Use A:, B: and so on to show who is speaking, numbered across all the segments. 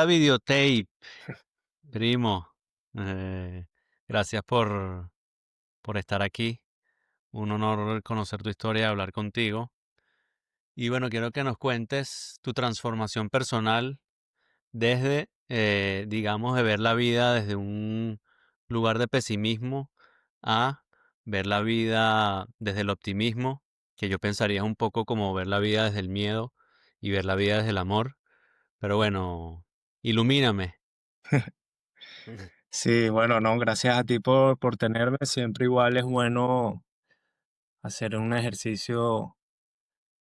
A: videotape, primo. Eh, Gracias por estar aquí. Un honor conocer tu historia y hablar contigo. Y bueno, quiero que nos cuentes tu transformación personal desde, digamos, de ver la vida desde un lugar de pesimismo a ver la vida desde el optimismo, que yo pensaría un poco como ver la vida desde el miedo y ver la vida desde el amor. Pero bueno, ilumíname.
B: Sí, bueno, no, gracias a ti por tenerme. Siempre igual es bueno hacer un ejercicio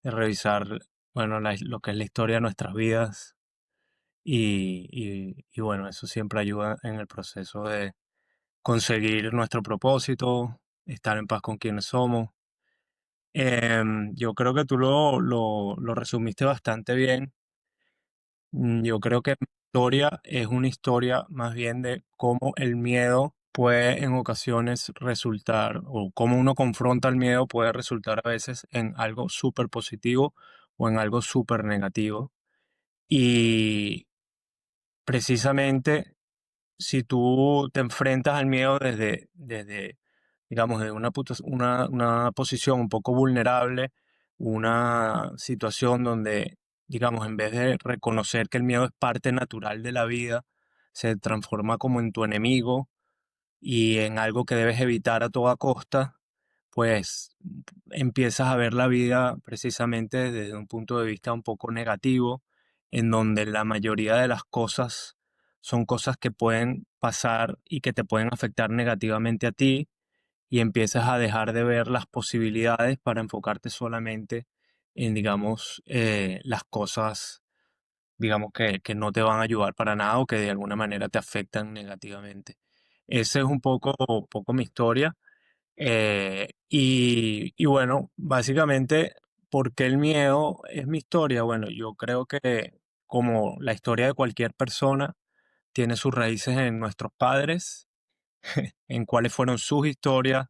B: de revisar, bueno, lo que es la historia de nuestras vidas y bueno, eso siempre ayuda en el proceso de conseguir nuestro propósito, estar en paz con quienes somos. Yo creo que tú lo resumiste bastante bien. Yo creo que mi historia es una historia más bien de cómo el miedo puede en ocasiones resultar, o cómo uno confronta el miedo puede resultar a veces en algo súper positivo o en algo súper negativo. Y precisamente si tú te enfrentas al miedo desde digamos, de una posición un poco vulnerable, una situación donde, digamos, en vez de reconocer que el miedo es parte natural de la vida, se transforma como en tu enemigo y en algo que debes evitar a toda costa, pues empiezas a ver la vida precisamente desde un punto de vista un poco negativo, en donde la mayoría de las cosas son cosas que pueden pasar y que te pueden afectar negativamente a ti, y empiezas a dejar de ver las posibilidades para enfocarte solamente en, digamos, las cosas, digamos, que no te van a ayudar para nada o que de alguna manera te afectan negativamente. Esa es un poco mi historia. Y bueno, básicamente, ¿por qué el miedo es mi historia? Bueno, yo creo que como la historia de cualquier persona, tiene sus raíces en nuestros padres, en cuáles fueron sus historias,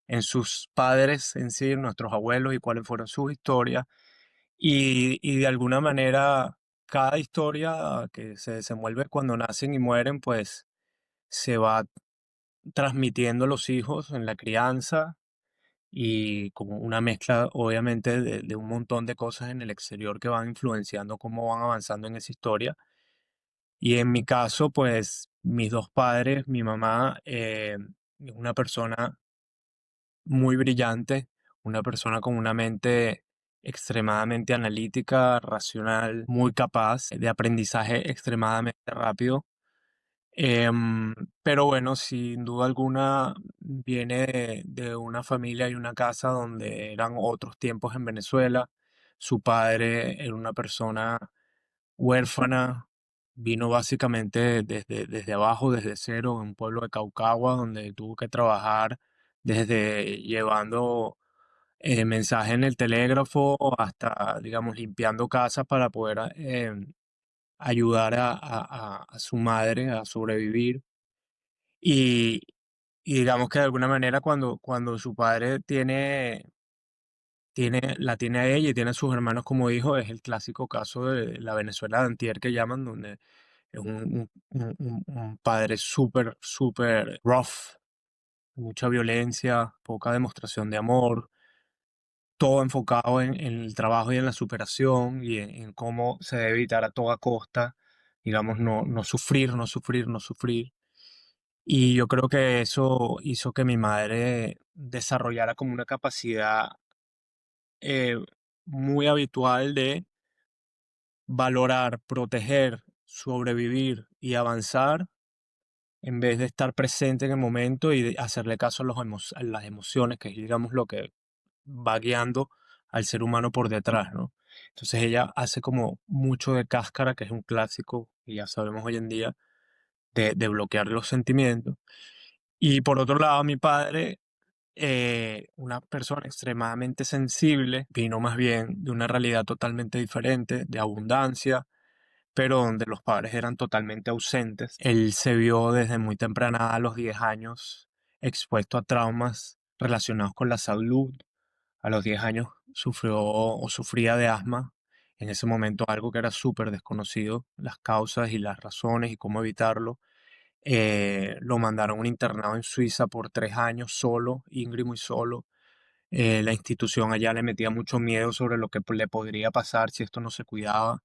B: en sus padres en sí, nuestros abuelos y cuáles fueron sus historias. Y de alguna manera, cada historia que se desenvuelve cuando nacen y mueren, pues se va transmitiendo a los hijos en la crianza y como una mezcla, obviamente, de un montón de cosas en el exterior que van influenciando cómo van avanzando en esa historia. Y en mi caso, pues mis dos padres, mi mamá es una persona muy brillante, una persona con una mente extremadamente analítica, racional, muy capaz, de aprendizaje extremadamente rápido. Em, pero bueno, sin duda alguna viene de una familia y una casa donde eran otros tiempos en Venezuela. Su padre era una persona huérfana, vino básicamente desde abajo, desde cero, en un pueblo de Caucagua, donde tuvo que trabajar desde llevando mensajes en el telégrafo hasta, digamos, limpiando casas para poder ayudar a su madre a sobrevivir. Y, y digamos que de alguna manera cuando su padre la tiene a ella y tiene a sus hermanos como hijos, es el clásico caso de la Venezuela de antier que llaman, donde es un padre súper, súper rough, mucha violencia, poca demostración de amor, todo enfocado en el trabajo y en la superación y en cómo se debe evitar a toda costa, digamos, no sufrir, no sufrir, no sufrir. Y yo creo que eso hizo que mi madre desarrollara como una capacidad eh, muy habitual de valorar, proteger, sobrevivir y avanzar en vez de estar presente en el momento y de hacerle caso a las emociones, que es, digamos, lo que va guiando al ser humano por detrás, ¿no? Entonces ella hace como mucho de cáscara, que es un clásico, y ya sabemos hoy en día, de bloquear los sentimientos. Y por otro lado, mi padre, una persona extremadamente sensible, vino más bien de una realidad totalmente diferente, de abundancia, pero donde los padres eran totalmente ausentes. Él se vio desde muy temprana edad, a los 10 años, expuesto a traumas relacionados con la salud. A los 10 años sufrió o sufría de asma en ese momento algo que era súper desconocido, las causas y las razones y cómo evitarlo. Lo mandaron a un internado en Suiza por 3 años solo, íngrimo y solo. La institución allá le metía mucho miedo sobre lo que le podría pasar si esto no se cuidaba.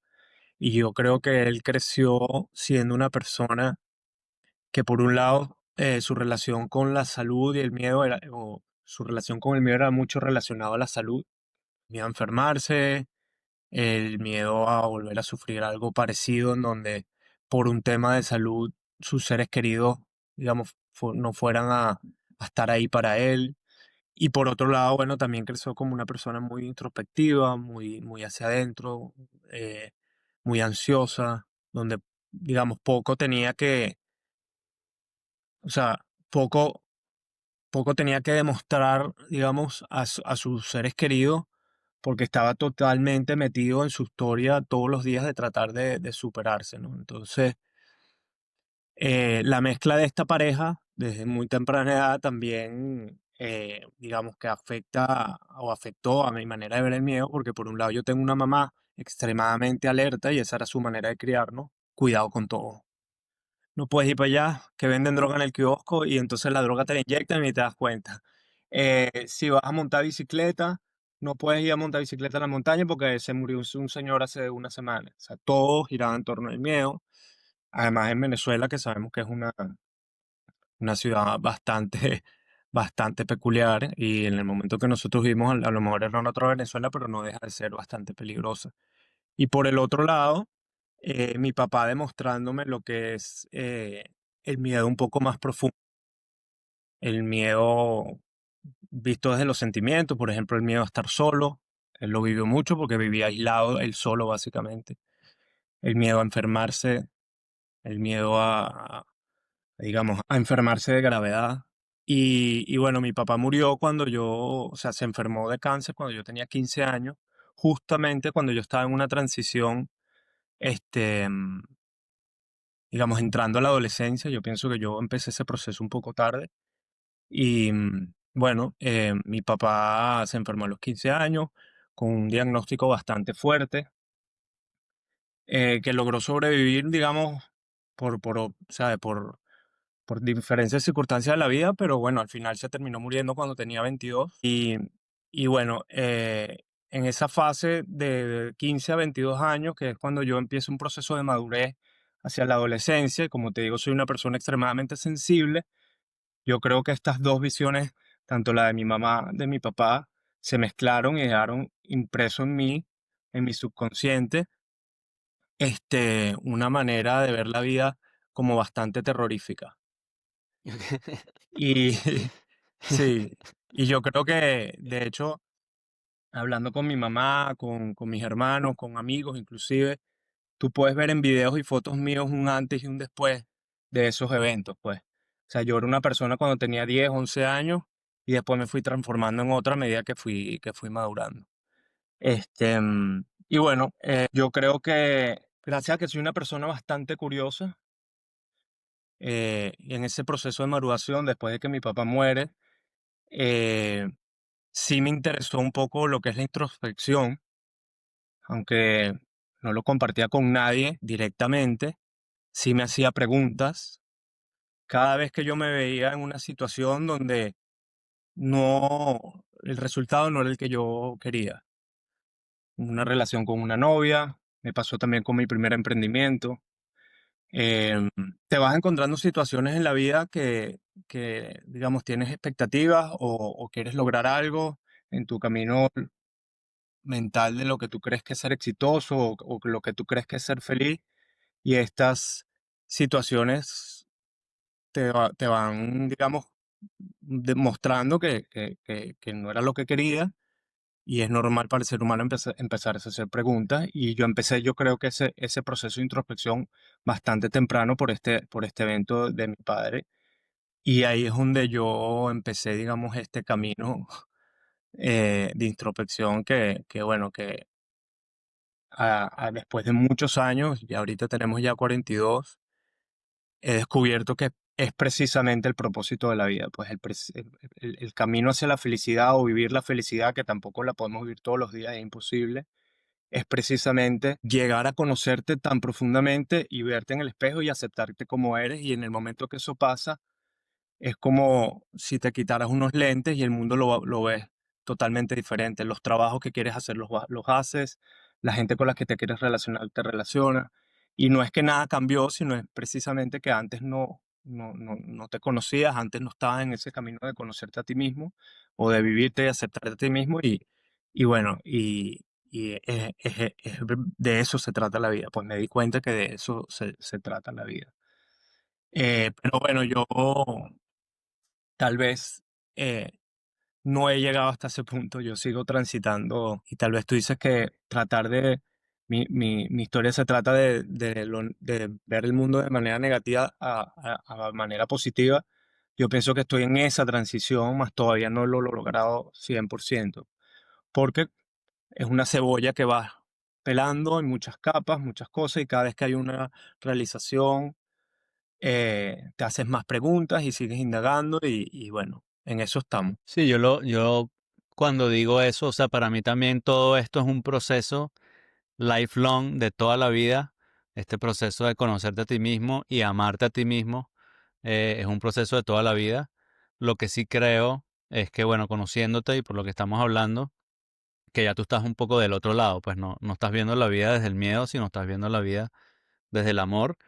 B: Y yo creo que él creció siendo una persona que por un lado su relación con la salud y el miedo era, o su relación con el miedo era mucho relacionado a la salud, miedo a enfermarse, el miedo a volver a sufrir algo parecido en donde por un tema de salud sus seres queridos, digamos, no fueran a estar ahí para él. Y por otro lado, bueno, también creció como una persona muy introspectiva, muy hacia adentro, eh, muy ansiosa, donde, digamos, poco tenía que, o sea, poco, poco tenía que demostrar, digamos, a sus seres queridos, porque estaba totalmente metido en su historia todos los días de tratar de superarse, ¿no? Entonces, la mezcla de esta pareja desde muy temprana edad también, digamos que afecta o afectó a mi manera de ver el miedo, porque por un lado yo tengo una mamá extremadamente alerta y esa era su manera de criarnos, cuidado con todo. No puedes ir para allá, que venden droga en el kiosco y entonces la droga te la inyectan y ni te das cuenta. Si vas a montar bicicleta, no puedes ir a montar bicicleta a la montaña porque se murió un señor hace una semana. O sea, todo giraba en torno al miedo. Además, en Venezuela, que sabemos que es una ciudad bastante, bastante peculiar y en el momento que nosotros vimos, a lo mejor era otra Venezuela, pero no deja de ser bastante peligrosa. Y por el otro lado, mi papá demostrándome lo que es el miedo un poco más profundo, el miedo visto desde los sentimientos, por ejemplo, el miedo a estar solo. Él lo vivió mucho porque vivía aislado, él solo básicamente. El miedo a enfermarse, el miedo digamos, a enfermarse de gravedad. Y bueno, mi papá murió cuando yo, o sea, se enfermó de cáncer cuando yo tenía 15 años, justamente cuando yo estaba en una transición, este, digamos, entrando a la adolescencia. Yo pienso que yo empecé ese proceso un poco tarde. Y bueno, mi papá se enfermó a los 15 años con un diagnóstico bastante fuerte, que logró sobrevivir, digamos, ¿sabe? Por diferentes circunstancias de la vida, pero bueno, al final se terminó muriendo cuando tenía 22. Y bueno, en esa fase de 15 a 22 años, que es cuando yo empiezo un proceso de madurez hacia la adolescencia, y como te digo, soy una persona extremadamente sensible, yo creo que estas dos visiones, tanto la de mi mamá, de mi papá, se mezclaron y dejaron impreso en mi subconsciente, una manera de ver la vida como bastante terrorífica. Y sí, y yo creo que, de hecho, hablando con mi mamá, con mis hermanos, con amigos inclusive, tú puedes ver en videos y fotos míos un antes y un después de esos eventos, pues. O sea, yo era una persona cuando tenía 10 11 años y después me fui transformando en otra a medida que fui madurando. Y bueno, yo creo que gracias a que soy una persona bastante curiosa, y en ese proceso de maduración, después de que mi papá muere, eh, sí me interesó un poco lo que es la introspección, aunque no lo compartía con nadie directamente, sí me hacía preguntas cada vez que yo me veía en una situación donde el resultado no era el que yo quería. Una relación con una novia, me pasó también con mi primer emprendimiento. Em, Te vas encontrando situaciones en la vida que digamos, tienes expectativas o quieres lograr algo en tu camino mental de lo que tú crees que es ser exitoso o lo que tú crees que es ser feliz, y estas situaciones te van, digamos, demostrando que no era lo que quería, y es normal para el ser humano empezar a hacer preguntas, y yo empecé, yo creo que ese proceso de introspección bastante temprano por este evento de mi padre, y ahí es donde yo empecé, digamos, este camino de introspección bueno, que después de muchos años, y ahorita tenemos ya 42, he descubierto que es precisamente el propósito de la vida, pues el camino hacia la felicidad o vivir la felicidad, que tampoco la podemos vivir todos los días, es imposible. es precisamente llegar a conocerte tan profundamente y verte en el espejo y aceptarte como eres. Y en el momento que eso pasa, es como si te quitaras unos lentes y el mundo lo ves totalmente diferente. Los trabajos que quieres hacer los haces, la gente con la que te quieres relacionar te relaciona. Y no es que nada cambió, sino es precisamente que antes no te conocías, antes no estabas en ese camino de conocerte a ti mismo o de vivirte y aceptarte a ti mismo. Y bueno, de eso se trata la vida. Pues me di cuenta que de eso se trata la vida. Pero bueno, yo tal vez eh, no he llegado hasta ese punto, yo sigo transitando y tal vez tú dices que tratar de, mi historia se trata de ver el mundo de manera negativa a manera positiva. Yo pienso que estoy en esa transición, más todavía no lo he logrado 100%, porque es una cebolla que va pelando en muchas capas, muchas cosas, y cada vez que hay una realización, te haces más preguntas y sigues indagando y bueno, en eso estamos.
A: Sí, yo cuando digo eso, o sea, para mí también todo esto es un proceso lifelong de toda la vida. Este proceso de conocerte a ti mismo y amarte a ti mismo es un proceso de toda la vida. Lo que sí creo es que, bueno, conociéndote y por lo que estamos hablando, que ya tú estás un poco del otro lado, pues no estás viendo la vida desde el miedo, sino estás viendo la vida desde el amor.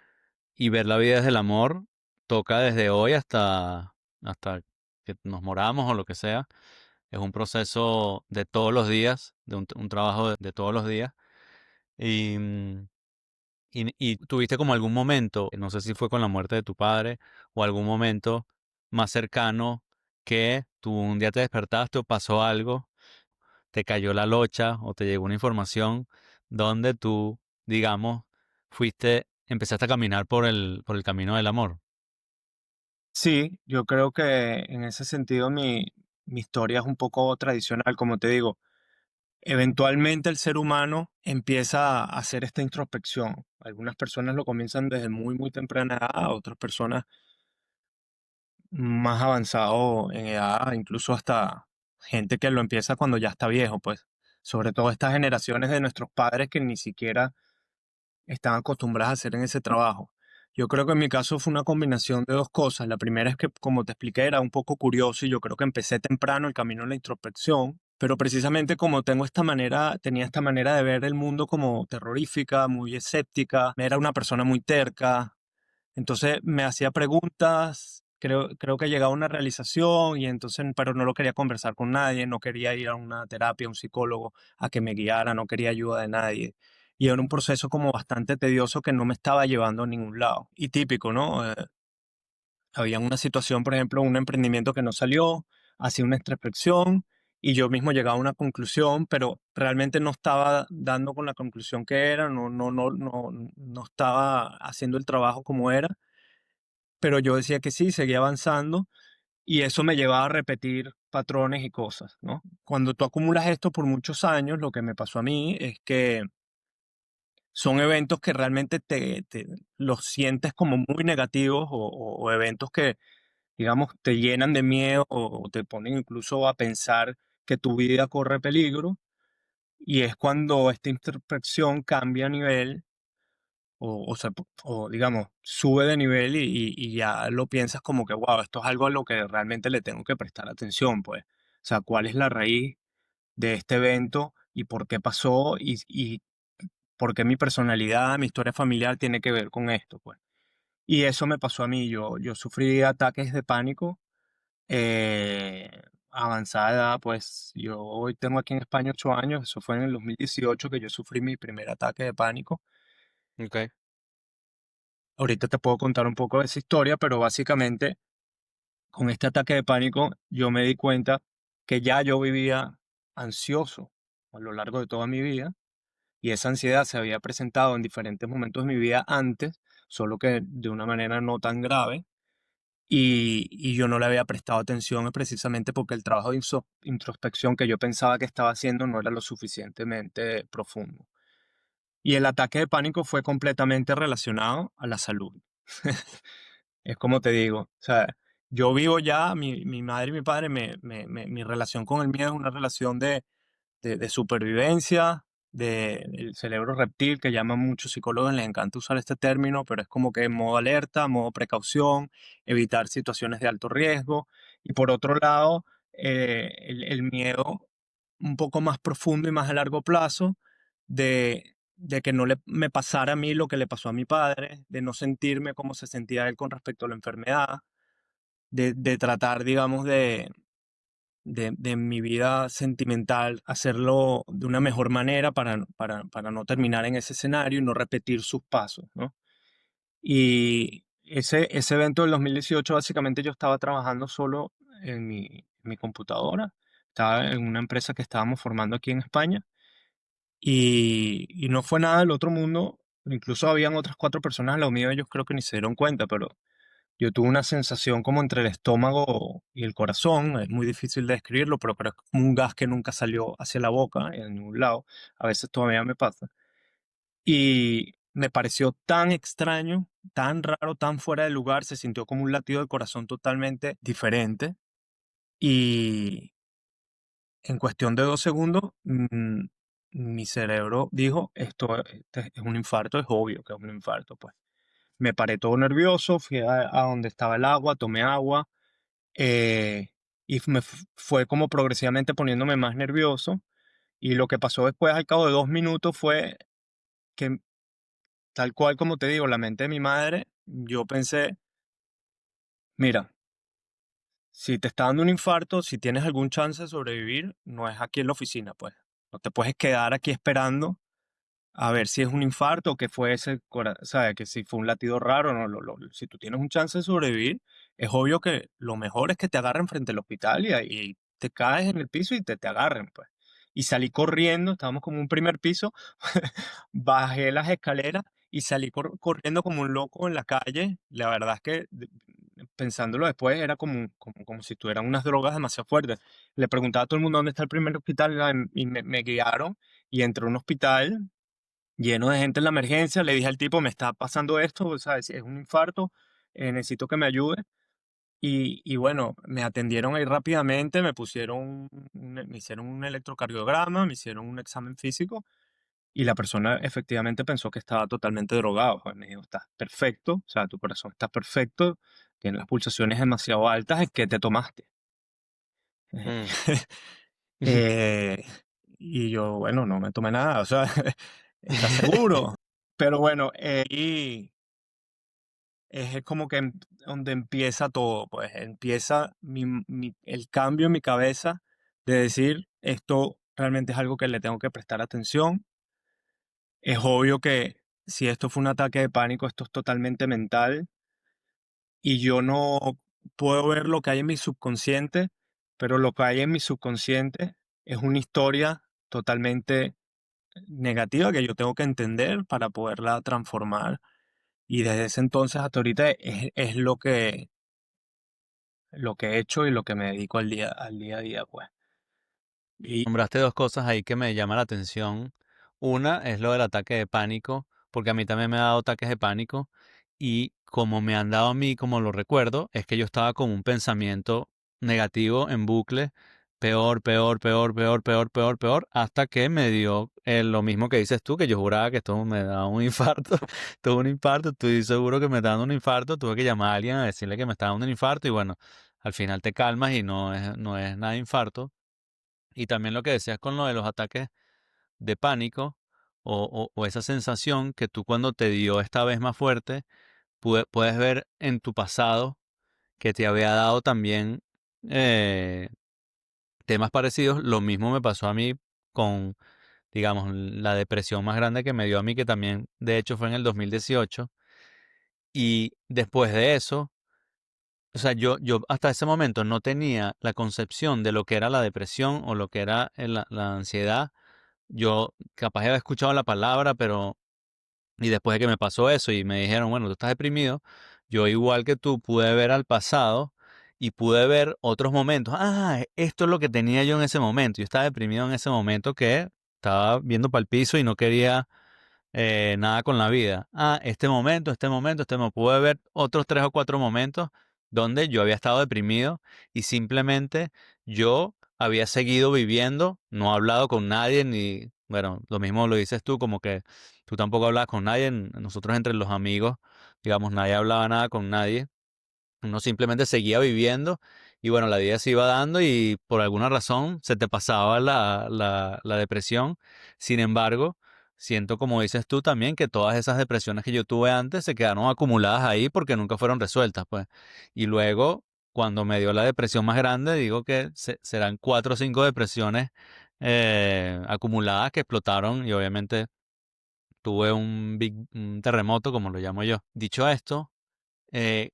A: Y ver la vida desde el amor toca desde hoy hasta que nos moramos o lo que sea. Es un proceso de todos los días, de un trabajo de todos los días. Y, y tuviste como algún momento, no sé si fue con la muerte de tu padre o algún momento más cercano que tú un día te despertaste o pasó algo, te cayó la locha o te llegó una información donde tú, digamos, empezaste a caminar por el camino del amor.
B: Sí, yo creo que en ese sentido mi historia es un poco tradicional, como te digo. Eventualmente el ser humano empieza a hacer esta introspección. Algunas personas lo comienzan desde muy temprana edad, otras personas más avanzado en edad, incluso hasta gente que lo empieza cuando ya está viejo, pues. Sobre todo estas generaciones de nuestros padres que ni siquiera están acostumbradas a hacer en ese trabajo. Yo creo que en mi caso fue una combinación de dos cosas. La primera es que, como te expliqué, era un poco curioso y yo creo que empecé temprano el camino de la introspección, pero precisamente como tenía esta manera de ver el mundo como terrorífica, muy escéptica, era una persona muy terca, entonces me hacía preguntas, creo que llegaba a una realización y entonces, pero no lo quería conversar con nadie, no quería ir a una terapia, a un psicólogo, a que me guiara, no quería ayuda de nadie. Y era un proceso como bastante tedioso que no me estaba llevando a ningún lado. Y típico, ¿no? Había una situación, por ejemplo, un emprendimiento que no salió, hacía una introspección y yo mismo llegaba a una conclusión, pero realmente no estaba dando con la conclusión que era, no estaba haciendo el trabajo como era, pero yo decía que sí, seguía avanzando y eso me llevaba a repetir patrones y cosas, ¿no? Cuando tú acumulas esto por muchos años, lo que me pasó a mí es que son eventos que realmente te los sientes como muy negativos o eventos que, digamos, te llenan de miedo o te ponen incluso a pensar que tu vida corre peligro. Y es cuando esta introspección cambia a nivel o digamos, sube de nivel y ya lo piensas como que, wow, esto es algo a lo que realmente le tengo que prestar atención, pues. O sea, ¿cuál es la raíz de este evento y por qué pasó y por qué mi personalidad, mi historia familiar tiene que ver con esto, pues? Y eso me pasó a mí. Yo sufrí ataques de pánico a avanzada edad, pues yo hoy tengo aquí en España 8 años, eso fue en el 2018 que yo sufrí mi primer ataque de pánico.
A: Okay.
B: Ahorita te puedo contar un poco de esa historia, pero básicamente con este ataque de pánico yo me di cuenta que ya yo vivía ansioso a lo largo de toda mi vida y esa ansiedad se había presentado en diferentes momentos de mi vida antes, solo que de una manera no tan grave. Y yo no le había prestado atención precisamente porque el trabajo de introspección que yo pensaba que estaba haciendo no era lo suficientemente profundo. Y el ataque de pánico fue completamente relacionado a la salud. Es como te digo, o sea, yo vivo ya, mi madre y mi padre, mi relación con el miedo es una relación de supervivencia. del cerebro reptil, que llaman muchos psicólogos, les encanta usar este término, pero es como que modo alerta, modo precaución, evitar situaciones de alto riesgo. Y por otro lado, el miedo un poco más profundo y más a largo plazo de que no me pasara a mí lo que le pasó a mi padre, de no sentirme como se sentía él con respecto a la enfermedad, de tratar, digamos, de mi vida sentimental, hacerlo de una mejor manera para no terminar en ese escenario y no repetir sus pasos, ¿no? Y ese evento del 2018, básicamente yo estaba trabajando solo en mi computadora, estaba en una empresa que estábamos formando aquí en España y no fue nada del otro mundo, incluso habían otras 4 personas al lado mío, ellos creo que ni se dieron cuenta, pero yo tuve una sensación como entre el estómago y el corazón, es muy difícil de describirlo, pero es como un gas que nunca salió hacia la boca en ningún lado. A veces todavía me pasa. Y me pareció tan extraño, tan raro, tan fuera de lugar, se sintió como un latido del corazón totalmente diferente. Y en cuestión de 2 segundos, mi cerebro dijo, este es un infarto, es obvio que es un infarto, pues. Me paré todo nervioso, fui a donde estaba el agua, tomé agua, eh, y fue como progresivamente poniéndome más nervioso. Y lo que pasó después, al cabo de 2 minutos, fue que, tal cual como te digo, la mente de mi madre, yo pensé, mira, si te está dando un infarto, si tienes algún chance de sobrevivir, no es aquí en la oficina, pues. No te puedes quedar aquí esperando a ver si es un infarto o que fue ese, ¿sabes? Que si fue un latido raro, no, si tú tienes un chance de sobrevivir, es obvio que lo mejor es que te agarren frente al hospital y ahí te caes en el piso y te agarren, pues. Y salí corriendo, estábamos como en un primer piso, bajé las escaleras y salí corriendo como un loco en la calle. La verdad es que pensándolo después era como si tuvieran unas drogas demasiado fuertes. Le preguntaba a todo el mundo dónde está el primer hospital y me guiaron y entré a un hospital lleno de gente en la emergencia. Le dije al tipo, me está pasando esto, o sea, es un infarto, necesito que me ayude. Y bueno, me atendieron ahí rápidamente, me hicieron un electrocardiograma, me hicieron un examen físico y la persona efectivamente pensó que estaba totalmente drogado. Pues me dijo, estás perfecto, o sea, tu corazón está perfecto, tienes las pulsaciones demasiado altas, ¿qué te tomaste?
A: Mm.
B: Eh, y yo, bueno, no me tomé nada, o sea, ¿estás seguro? Pero bueno, y es como que donde empieza todo, pues empieza el cambio en mi cabeza de decir, esto realmente es algo que le tengo que prestar atención. Es obvio que si esto fue un ataque de pánico, esto es totalmente mental y yo no puedo ver lo que hay en mi subconsciente, pero lo que hay en mi subconsciente es una historia totalmente negativa que yo tengo que entender para poderla transformar. Y desde ese entonces hasta ahorita es lo que he hecho y lo que me dedico al día a día, pues. Y
A: Nombraste dos cosas ahí que me llaman la atención. Una es lo del ataque de pánico, porque a mí también me ha dado ataques de pánico y como me han dado a mí, como lo recuerdo, es que yo estaba con un pensamiento negativo en bucle, peor, peor, peor, peor, peor, peor, peor, hasta que me dio lo mismo que dices tú, que yo juraba que esto me daba un infarto, tuve un infarto, estoy seguro que me está dando un infarto, tuve que llamar a alguien a decirle que me estaba dando un infarto y bueno, al final te calmas y no es nada de infarto. Y también lo que decías con lo de los ataques de pánico o esa sensación que tú cuando te dio esta vez más fuerte, puedes ver en tu pasado que te había dado también eh, temas parecidos. Lo mismo me pasó a mí con, digamos, la depresión más grande que me dio a mí, que también de hecho fue en el 2018. Y después de eso, o sea, yo hasta ese momento no tenía la concepción de lo que era la depresión o lo que era la ansiedad. Yo capaz había escuchado la palabra, pero y después de que me pasó eso y me dijeron, bueno, tú estás deprimido, yo igual que tú pude ver al pasado y pude ver otros momentos. Ah, esto es lo que tenía yo en ese momento. Yo estaba deprimido en ese momento que estaba viendo para el piso y no quería nada con la vida. Ah, este momento, este momento. Pude ver otros 3 o 4 momentos donde yo había estado deprimido y simplemente yo había seguido viviendo, no he hablado con nadie, ni bueno, lo mismo lo dices tú, como que tú tampoco hablabas con nadie, nosotros entre los amigos, digamos, nadie hablaba nada con nadie. Uno simplemente seguía viviendo y bueno, la vida se iba dando y por alguna razón se te pasaba la depresión. Sin embargo, siento como dices tú también que todas esas depresiones que yo tuve antes se quedaron acumuladas ahí porque nunca fueron resueltas, pues. Y luego, cuando me dio la depresión más grande, digo que serán 4 o 5 depresiones acumuladas que explotaron y obviamente tuve un terremoto, como lo llamo yo. Dicho esto,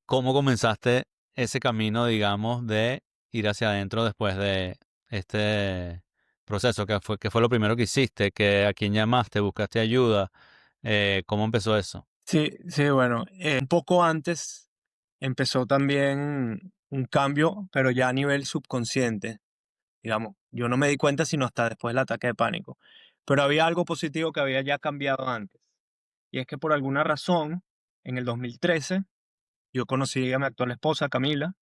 A: ¿cómo comenzaste ese camino, digamos, de ir hacia adentro después de este proceso? Qué fue lo primero que hiciste? ¿A quién llamaste? ¿Buscaste ayuda? ¿Cómo empezó eso?
B: Sí, sí, bueno, un poco antes empezó también un cambio, pero ya a nivel subconsciente, digamos. Yo no me di cuenta sino hasta después del ataque de pánico. Pero había algo positivo que había ya cambiado antes. Y es que por alguna razón, en el 2013, yo conocí a mi actual esposa, Camila,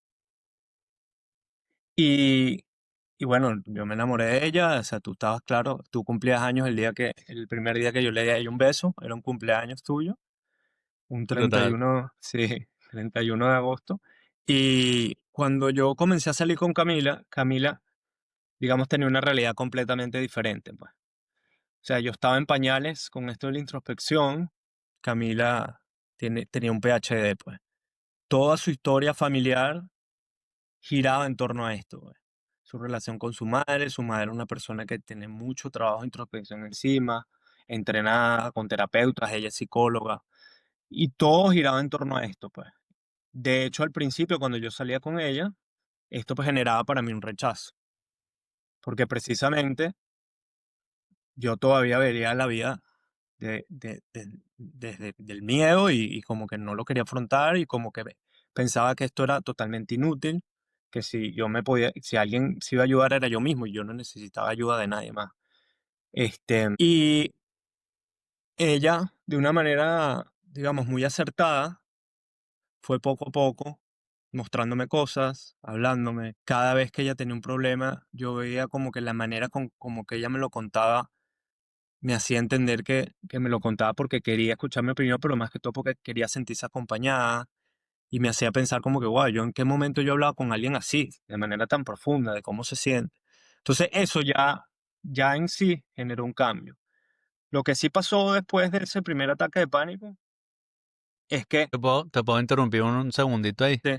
B: y, y bueno, yo me enamoré de ella. O sea, tú estabas claro, tú cumplías años el primer día que yo le di a ella un beso, era un cumpleaños tuyo. Un
A: Total.
B: 31, sí, 31 de agosto. Y cuando yo comencé a salir con Camila, Camila, digamos, tenía una realidad completamente diferente, pues. O sea, yo estaba en pañales con esto de la introspección. Camila tenía un PhD, pues. Toda su historia familiar giraba en torno a esto, pues. Su relación con su madre era una persona que tiene mucho trabajo de introspección encima, entrenada con terapeutas, ella es psicóloga, y todo giraba en torno a esto, pues. De hecho, al principio, cuando yo salía con ella, esto pues generaba para mí un rechazo, porque precisamente yo todavía vería la vida desde el miedo y como que no lo quería afrontar y como que pensaba que esto era totalmente inútil, que si yo me podía, si alguien se iba a ayudar era yo mismo y yo no necesitaba ayuda de nadie más. Y ella, de una manera, digamos, muy acertada, fue poco a poco mostrándome cosas, hablándome. Cada vez que ella tenía un problema, yo veía como que la manera como que ella me lo contaba me hacía entender que me lo contaba porque quería escuchar mi opinión, pero más que todo porque quería sentirse acompañada y me hacía pensar como que, wow, yo en qué momento yo hablaba con alguien así, de manera tan profunda, de cómo se siente. Entonces eso ya en sí generó un cambio. Lo que sí pasó después de ese primer ataque de pánico es que,
A: ¿Te puedo interrumpir un segundito ahí?
B: sí,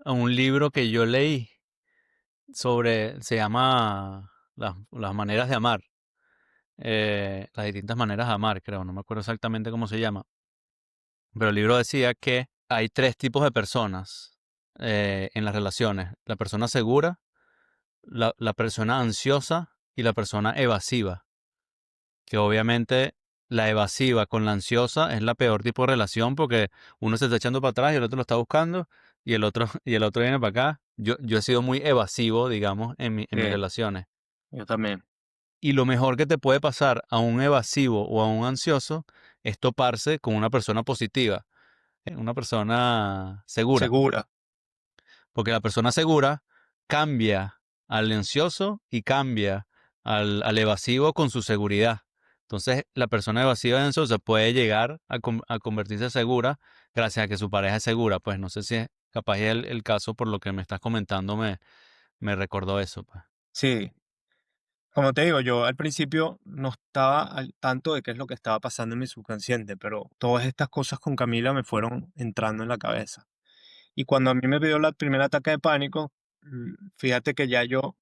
A: Un libro que yo leí se llama las maneras de amar, las distintas maneras de amar, creo, no me acuerdo exactamente cómo se llama. Pero el libro decía que hay 3 tipos de personas en las relaciones. La persona segura, la persona ansiosa y la persona evasiva. Que obviamente la evasiva con la ansiosa es la peor tipo de relación porque uno se está echando para atrás y el otro lo está buscando y el otro, y el otro viene para acá. Yo he sido muy evasivo, digamos, en mis
B: sí,
A: relaciones.
B: yo también.
A: Y lo mejor que te puede pasar a un evasivo o a un ansioso es toparse con una persona positiva, una persona segura.
B: Segura.
A: Porque la persona segura cambia al ansioso y cambia al evasivo con su seguridad. Entonces, la persona evasiva y ansiosa puede llegar a convertirse segura gracias a que su pareja es segura. Pues no sé si es capaz el caso por lo que me estás comentando me recordó eso. Pues.
B: Sí, como te digo, yo al principio no estaba al tanto de qué es lo que estaba pasando en mi subconsciente, pero todas estas cosas con Camila me fueron entrando en la cabeza. Y cuando a mí me dio la primera ataque de pánico, fíjate que ya yo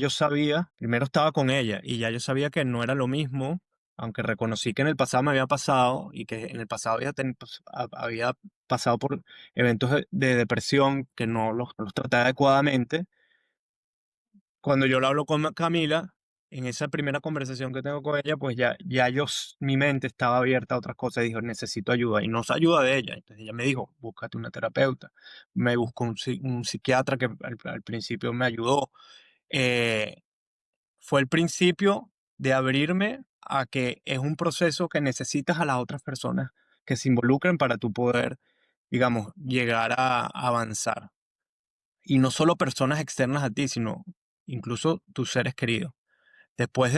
B: sabía, primero estaba con ella y ya yo sabía que no era lo mismo, aunque reconocí que en el pasado me había pasado y que en el pasado había pasado por eventos de depresión que no los traté adecuadamente. Cuando yo lo hablo con Camila, en esa primera conversación que tengo con ella, pues mi mente estaba abierta a otras cosas y dijo, necesito ayuda. Y no se ayuda de ella. Entonces ella me dijo, búscate una terapeuta. Me buscó un psiquiatra que al principio me ayudó. Eh, Fue el principio de abrirme a que es un proceso que necesitas a las otras personas que se involucren para tú poder, digamos, llegar a avanzar. Y no solo personas externas a ti, sino incluso tus seres queridos. Después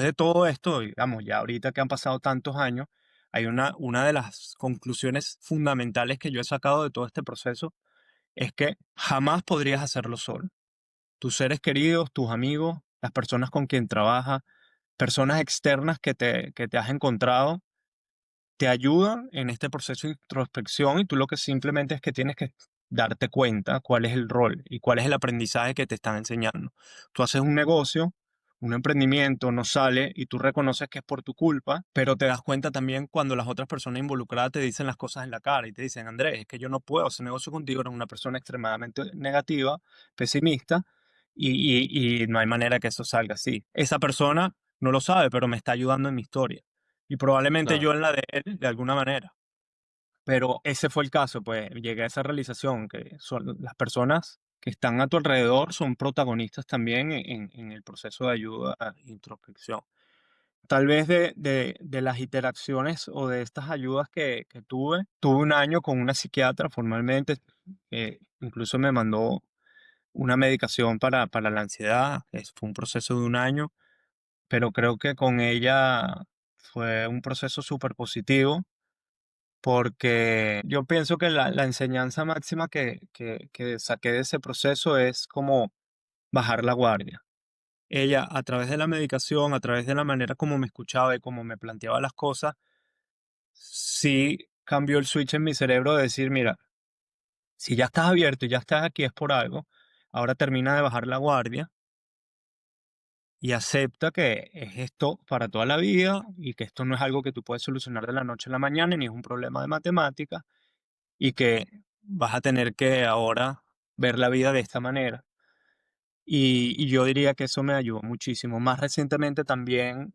B: de todo esto, digamos, ya ahorita que han pasado tantos años, hay una de las conclusiones fundamentales que yo he sacado de todo este proceso, es que jamás podrías hacerlo solo. Tus seres queridos, tus amigos, las personas con quien trabajas, personas externas que te has encontrado, te ayudan en este proceso de introspección y tú lo que simplemente es que tienes que darte cuenta cuál es el rol y cuál es el aprendizaje que te están enseñando. Tú haces un negocio, un emprendimiento, no sale y tú reconoces que es por tu culpa, pero te das cuenta también cuando las otras personas involucradas te dicen las cosas en la cara y te dicen, Andrés, es que yo no puedo hacer negocio contigo, eres una persona extremadamente negativa, pesimista y no hay manera que eso salga así. Esa persona no lo sabe, pero me está ayudando en mi historia y probablemente
A: Claro,
B: yo en la de él de alguna manera. Pero ese fue el caso, pues llegué a esa realización que son las personas que están a tu alrededor son protagonistas también en el proceso de ayuda e introspección. Tal vez de las interacciones o de estas ayudas que tuve un año con una psiquiatra formalmente, incluso me mandó una medicación para la ansiedad, fue un proceso de un año, pero creo que con ella fue un proceso súper positivo porque yo pienso que la enseñanza máxima que saqué de ese proceso es como bajar la guardia. Ella, a través de la medicación, a través de la manera como me escuchaba y como me planteaba las cosas, sí cambió el switch en mi cerebro de decir, mira, si ya estás abierto y ya estás aquí es por algo, ahora termina de bajar la guardia y acepta que es esto para toda la vida y que esto no es algo que tú puedes solucionar de la noche a la mañana ni es un problema de matemáticas y que vas a tener que ahora ver la vida de esta manera. Y yo diría que eso me ayudó muchísimo. Más recientemente también,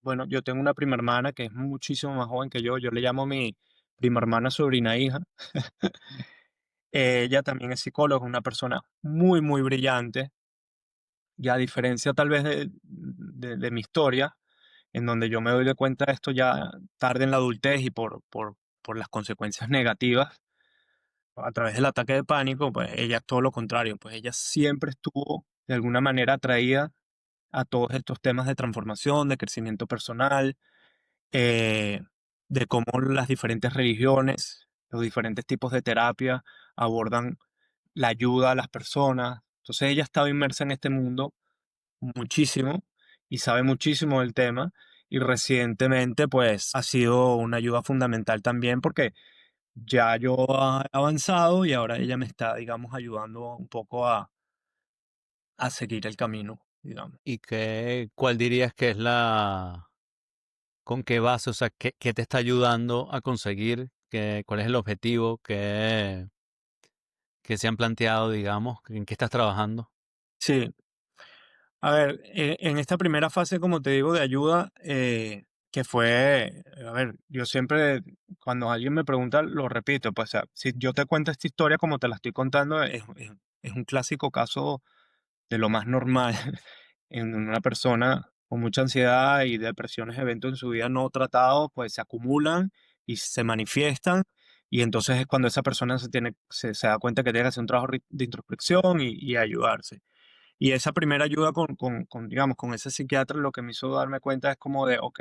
B: bueno, yo tengo una prima hermana que es muchísimo más joven que yo le llamo mi prima hermana sobrina hija. Ella también es psicóloga, una persona muy, muy brillante, y a diferencia tal vez de mi historia, en donde yo me doy de cuenta de esto ya tarde en la adultez y por las consecuencias negativas a través del ataque de pánico, pues ella es todo lo contrario, pues ella siempre estuvo de alguna manera atraída a todos estos temas de transformación, de crecimiento personal, eh, de cómo las diferentes religiones, los diferentes tipos de terapia abordan la ayuda a las personas. Entonces ella estaba inmersa en este mundo muchísimo y sabe muchísimo del tema y recientemente pues ha sido una ayuda fundamental también porque ya yo he avanzado y ahora ella me está, digamos, ayudando un poco a seguir el camino, digamos.
A: ¿y cuál dirías que es con qué base, o sea, qué te está ayudando a conseguir, cuál es el objetivo que se han planteado, digamos, en qué estás trabajando?
B: Sí, a ver, en esta primera fase, como te digo, de ayuda, que fue, a ver, yo siempre, cuando alguien me pregunta, lo repito, pues, o sea, si yo te cuento esta historia como te la estoy contando, es un clásico caso de lo más normal en una persona con mucha ansiedad y depresiones, eventos en su vida no tratados, pues se acumulan y se manifiestan. Y entonces es cuando esa persona se da cuenta que tiene que hacer un trabajo de introspección y ayudarse. Y esa primera ayuda digamos, con ese psiquiatra, lo que me hizo darme cuenta es como de, ok,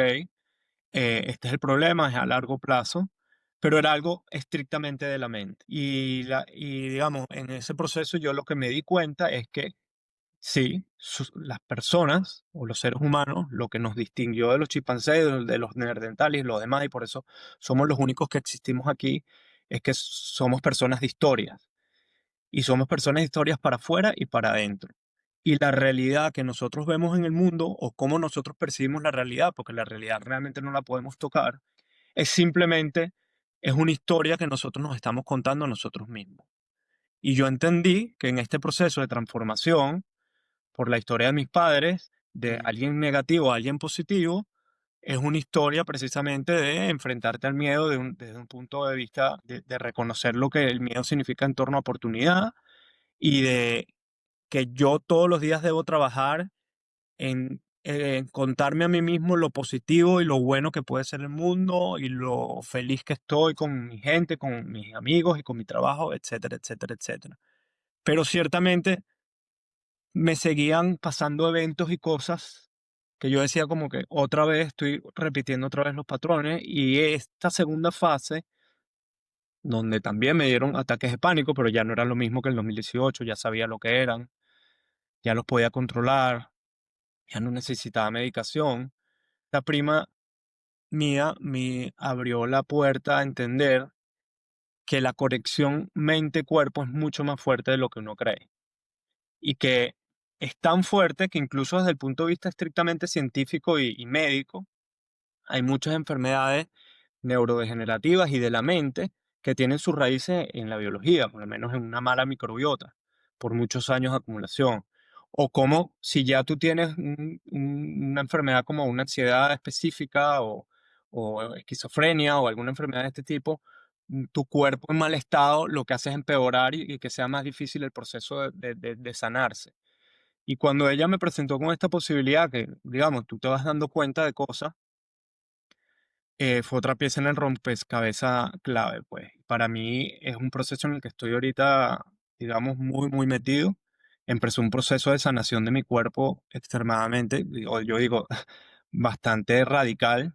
B: este es el problema, es a largo plazo, pero era algo estrictamente de la mente. Y digamos, en ese proceso yo lo que me di cuenta es que sí, las personas o los seres humanos, lo que nos distinguió de los chimpancés, de los neandertales y los demás, y por eso somos los únicos que existimos aquí, es que somos personas de historias. Y somos personas de historias para afuera y para adentro. Y la realidad que nosotros vemos en el mundo o cómo nosotros percibimos la realidad, porque la realidad realmente no la podemos tocar, es simplemente, es una historia que nosotros nos estamos contando a nosotros mismos. Y yo entendí que en este proceso de transformación, por la historia de mis padres, de
A: Mm.
B: alguien negativo a alguien positivo, es una historia precisamente de enfrentarte al miedo desde un punto de vista de reconocer lo que el miedo significa en torno a oportunidad y de que yo todos los días debo trabajar en contarme a mí mismo lo positivo y lo bueno que puede ser el mundo y lo feliz que estoy con mi gente, con mis amigos y con mi trabajo, etcétera, etcétera, etcétera. Pero ciertamente me seguían pasando eventos y cosas que yo decía como que otra vez estoy repitiendo otra vez los patrones y esta segunda fase, donde también me dieron ataques de pánico, pero ya no era lo mismo que el 2018, ya sabía lo que eran, ya los podía controlar, ya no necesitaba medicación. La prima mía me abrió la puerta a entender que la conexión mente-cuerpo es mucho más fuerte de lo que uno cree y que es tan fuerte que incluso desde el punto de vista estrictamente científico y médico, hay muchas enfermedades neurodegenerativas y de la mente que tienen sus raíces en la biología, por lo menos en una mala microbiota, por muchos años de acumulación. O como si ya tú tienes una enfermedad como una ansiedad específica o esquizofrenia o alguna enfermedad de este tipo, tu cuerpo en mal estado lo que hace es empeorar y que sea más difícil el proceso de sanarse. Y cuando ella me presentó con esta posibilidad, que digamos, tú te vas dando cuenta de cosas, fue otra pieza en el rompecabezas clave, pues. Para mí es un proceso en el que estoy ahorita, digamos, muy, muy metido. Empezó un proceso de sanación de mi cuerpo extremadamente, yo digo, bastante radical,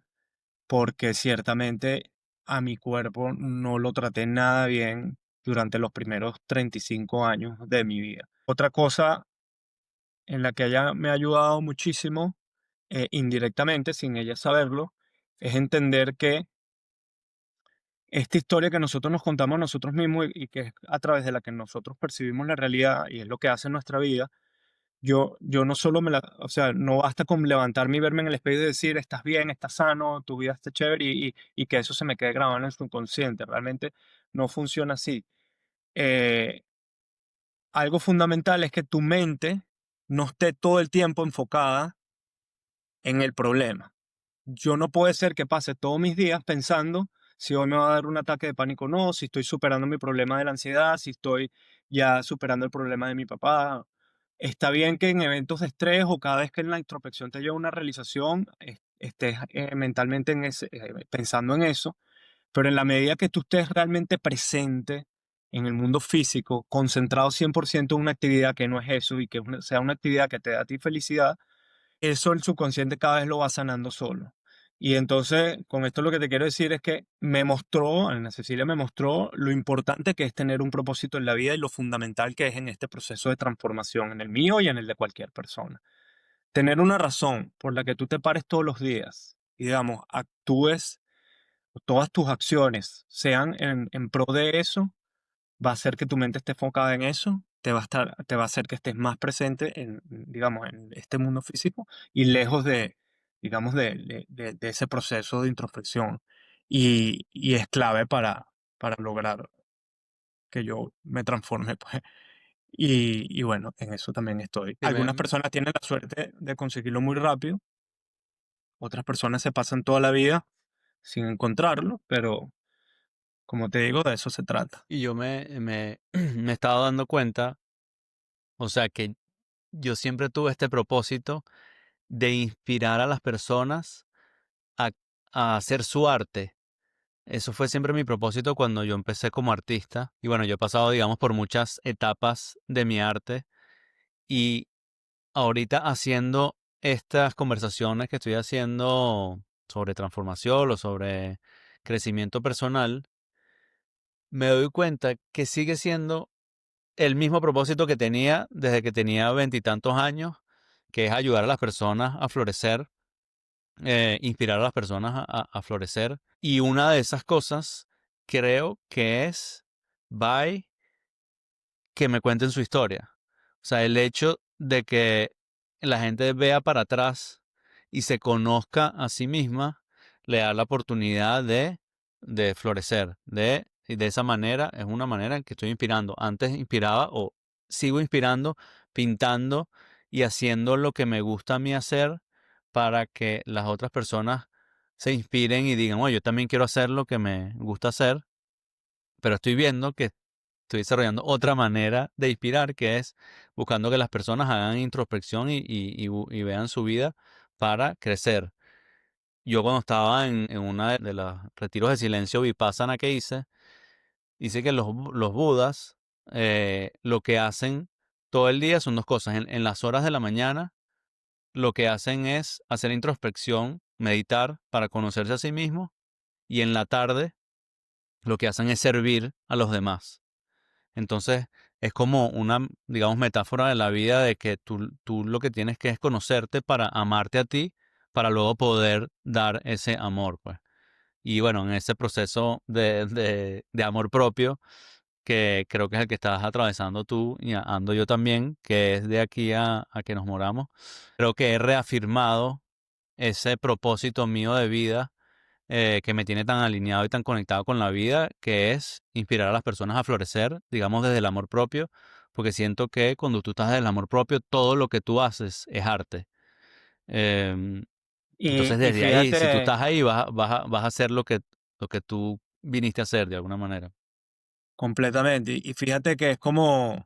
B: porque ciertamente a mi cuerpo no lo traté nada bien durante los primeros 35 años de mi vida. Otra cosa en la que ella me ha ayudado muchísimo, indirectamente, sin ella saberlo, es entender que esta historia que nosotros nos contamos a nosotros mismos y que es a través de la que nosotros percibimos la realidad y es lo que hace nuestra vida, yo no solo o sea, no basta con levantarme y verme en el espejo y decir, estás bien, estás sano, tu vida está chévere y que eso se me quede grabado en el subconsciente. Realmente no funciona así. Eh, Algo fundamental es que tu mente no esté todo el tiempo enfocada en el problema. Yo no puede ser que pase todos mis días pensando si hoy me va a dar un ataque de pánico o no, si estoy superando mi problema de la ansiedad, si estoy ya superando el problema de mi papá. Está bien que en eventos de estrés o cada vez que en la introspección te lleva una realización, estés mentalmente pensando en eso, pero en la medida que tú estés realmente presente en el mundo físico, concentrado 100% en una actividad que no es eso y que sea una actividad que te da a ti felicidad, eso el subconsciente cada vez lo va sanando solo. Y entonces, con esto lo que te quiero decir es que me mostró, Ana Cecilia me mostró lo importante que es tener un propósito en la vida y lo fundamental que es en este proceso de transformación, en el mío y en el de cualquier persona. Tener una razón por la que tú te pares todos los días y, digamos, actúes, todas tus acciones sean en pro de eso, va a hacer que tu mente esté enfocada en eso, te va a hacer que estés más presente en, digamos, en este mundo físico y lejos de, digamos, de ese proceso de introspección. Y es clave para lograr que yo me transforme, pues. Y bueno, en eso también estoy.
A: Sí,
B: Algunas personas tienen la suerte de conseguirlo muy rápido, otras personas se pasan toda la vida sin encontrarlo, pero como te digo, de eso se trata.
A: y yo me he estado dando cuenta, o sea, que yo siempre tuve este propósito de inspirar a las personas a, a hacer su arte. Eso fue siempre mi propósito cuando yo empecé como artista. Y bueno, yo he pasado, digamos, por muchas etapas de mi arte. Y ahorita haciendo estas conversaciones que estoy haciendo sobre transformación o sobre crecimiento personal, me doy cuenta que sigue siendo el mismo propósito que tenía desde que tenía veintitantos años, que es ayudar a las personas a florecer, inspirar a las personas a florecer. Y una de esas cosas creo que es by que me cuenten su historia. O sea, el hecho de que la gente vea para atrás y se conozca a sí misma, le da la oportunidad de florecer. Y de esa manera, es una manera en que estoy inspirando. Antes inspiraba o sigo inspirando, pintando y haciendo lo que me gusta a mí hacer para que las otras personas se inspiren y digan, oye, yo también quiero hacer lo que me gusta hacer, pero estoy viendo que estoy desarrollando otra manera de inspirar, que es buscando que las personas hagan introspección y vean su vida para crecer. Yo cuando estaba en una de los retiros de silencio vipassana que hice, dice que los budas lo que hacen todo el día son dos cosas. En las horas de la mañana lo que hacen es hacer introspección, meditar para conocerse a sí mismo, y en la tarde lo que hacen es servir a los demás. Entonces, es como una, digamos, metáfora de la vida de que tú lo que tienes que es conocerte para amarte a ti, para luego poder dar ese amor, pues. Y bueno, en ese proceso de amor propio, que creo que es el que estás atravesando tú y ando yo también, que es de aquí a que nos moramos, creo que he reafirmado ese propósito mío de vida, que me tiene tan alineado y tan conectado con la vida, que es inspirar a las personas a florecer, digamos, desde el amor propio, porque siento que cuando tú estás desde el amor propio, todo lo que tú haces es arte. Em, entonces,
B: Y
A: desde ahí, si tú
B: fíjate,
A: estás ahí, vas a hacer lo que tú viniste a hacer de alguna manera.
B: completamente, y fíjate que es como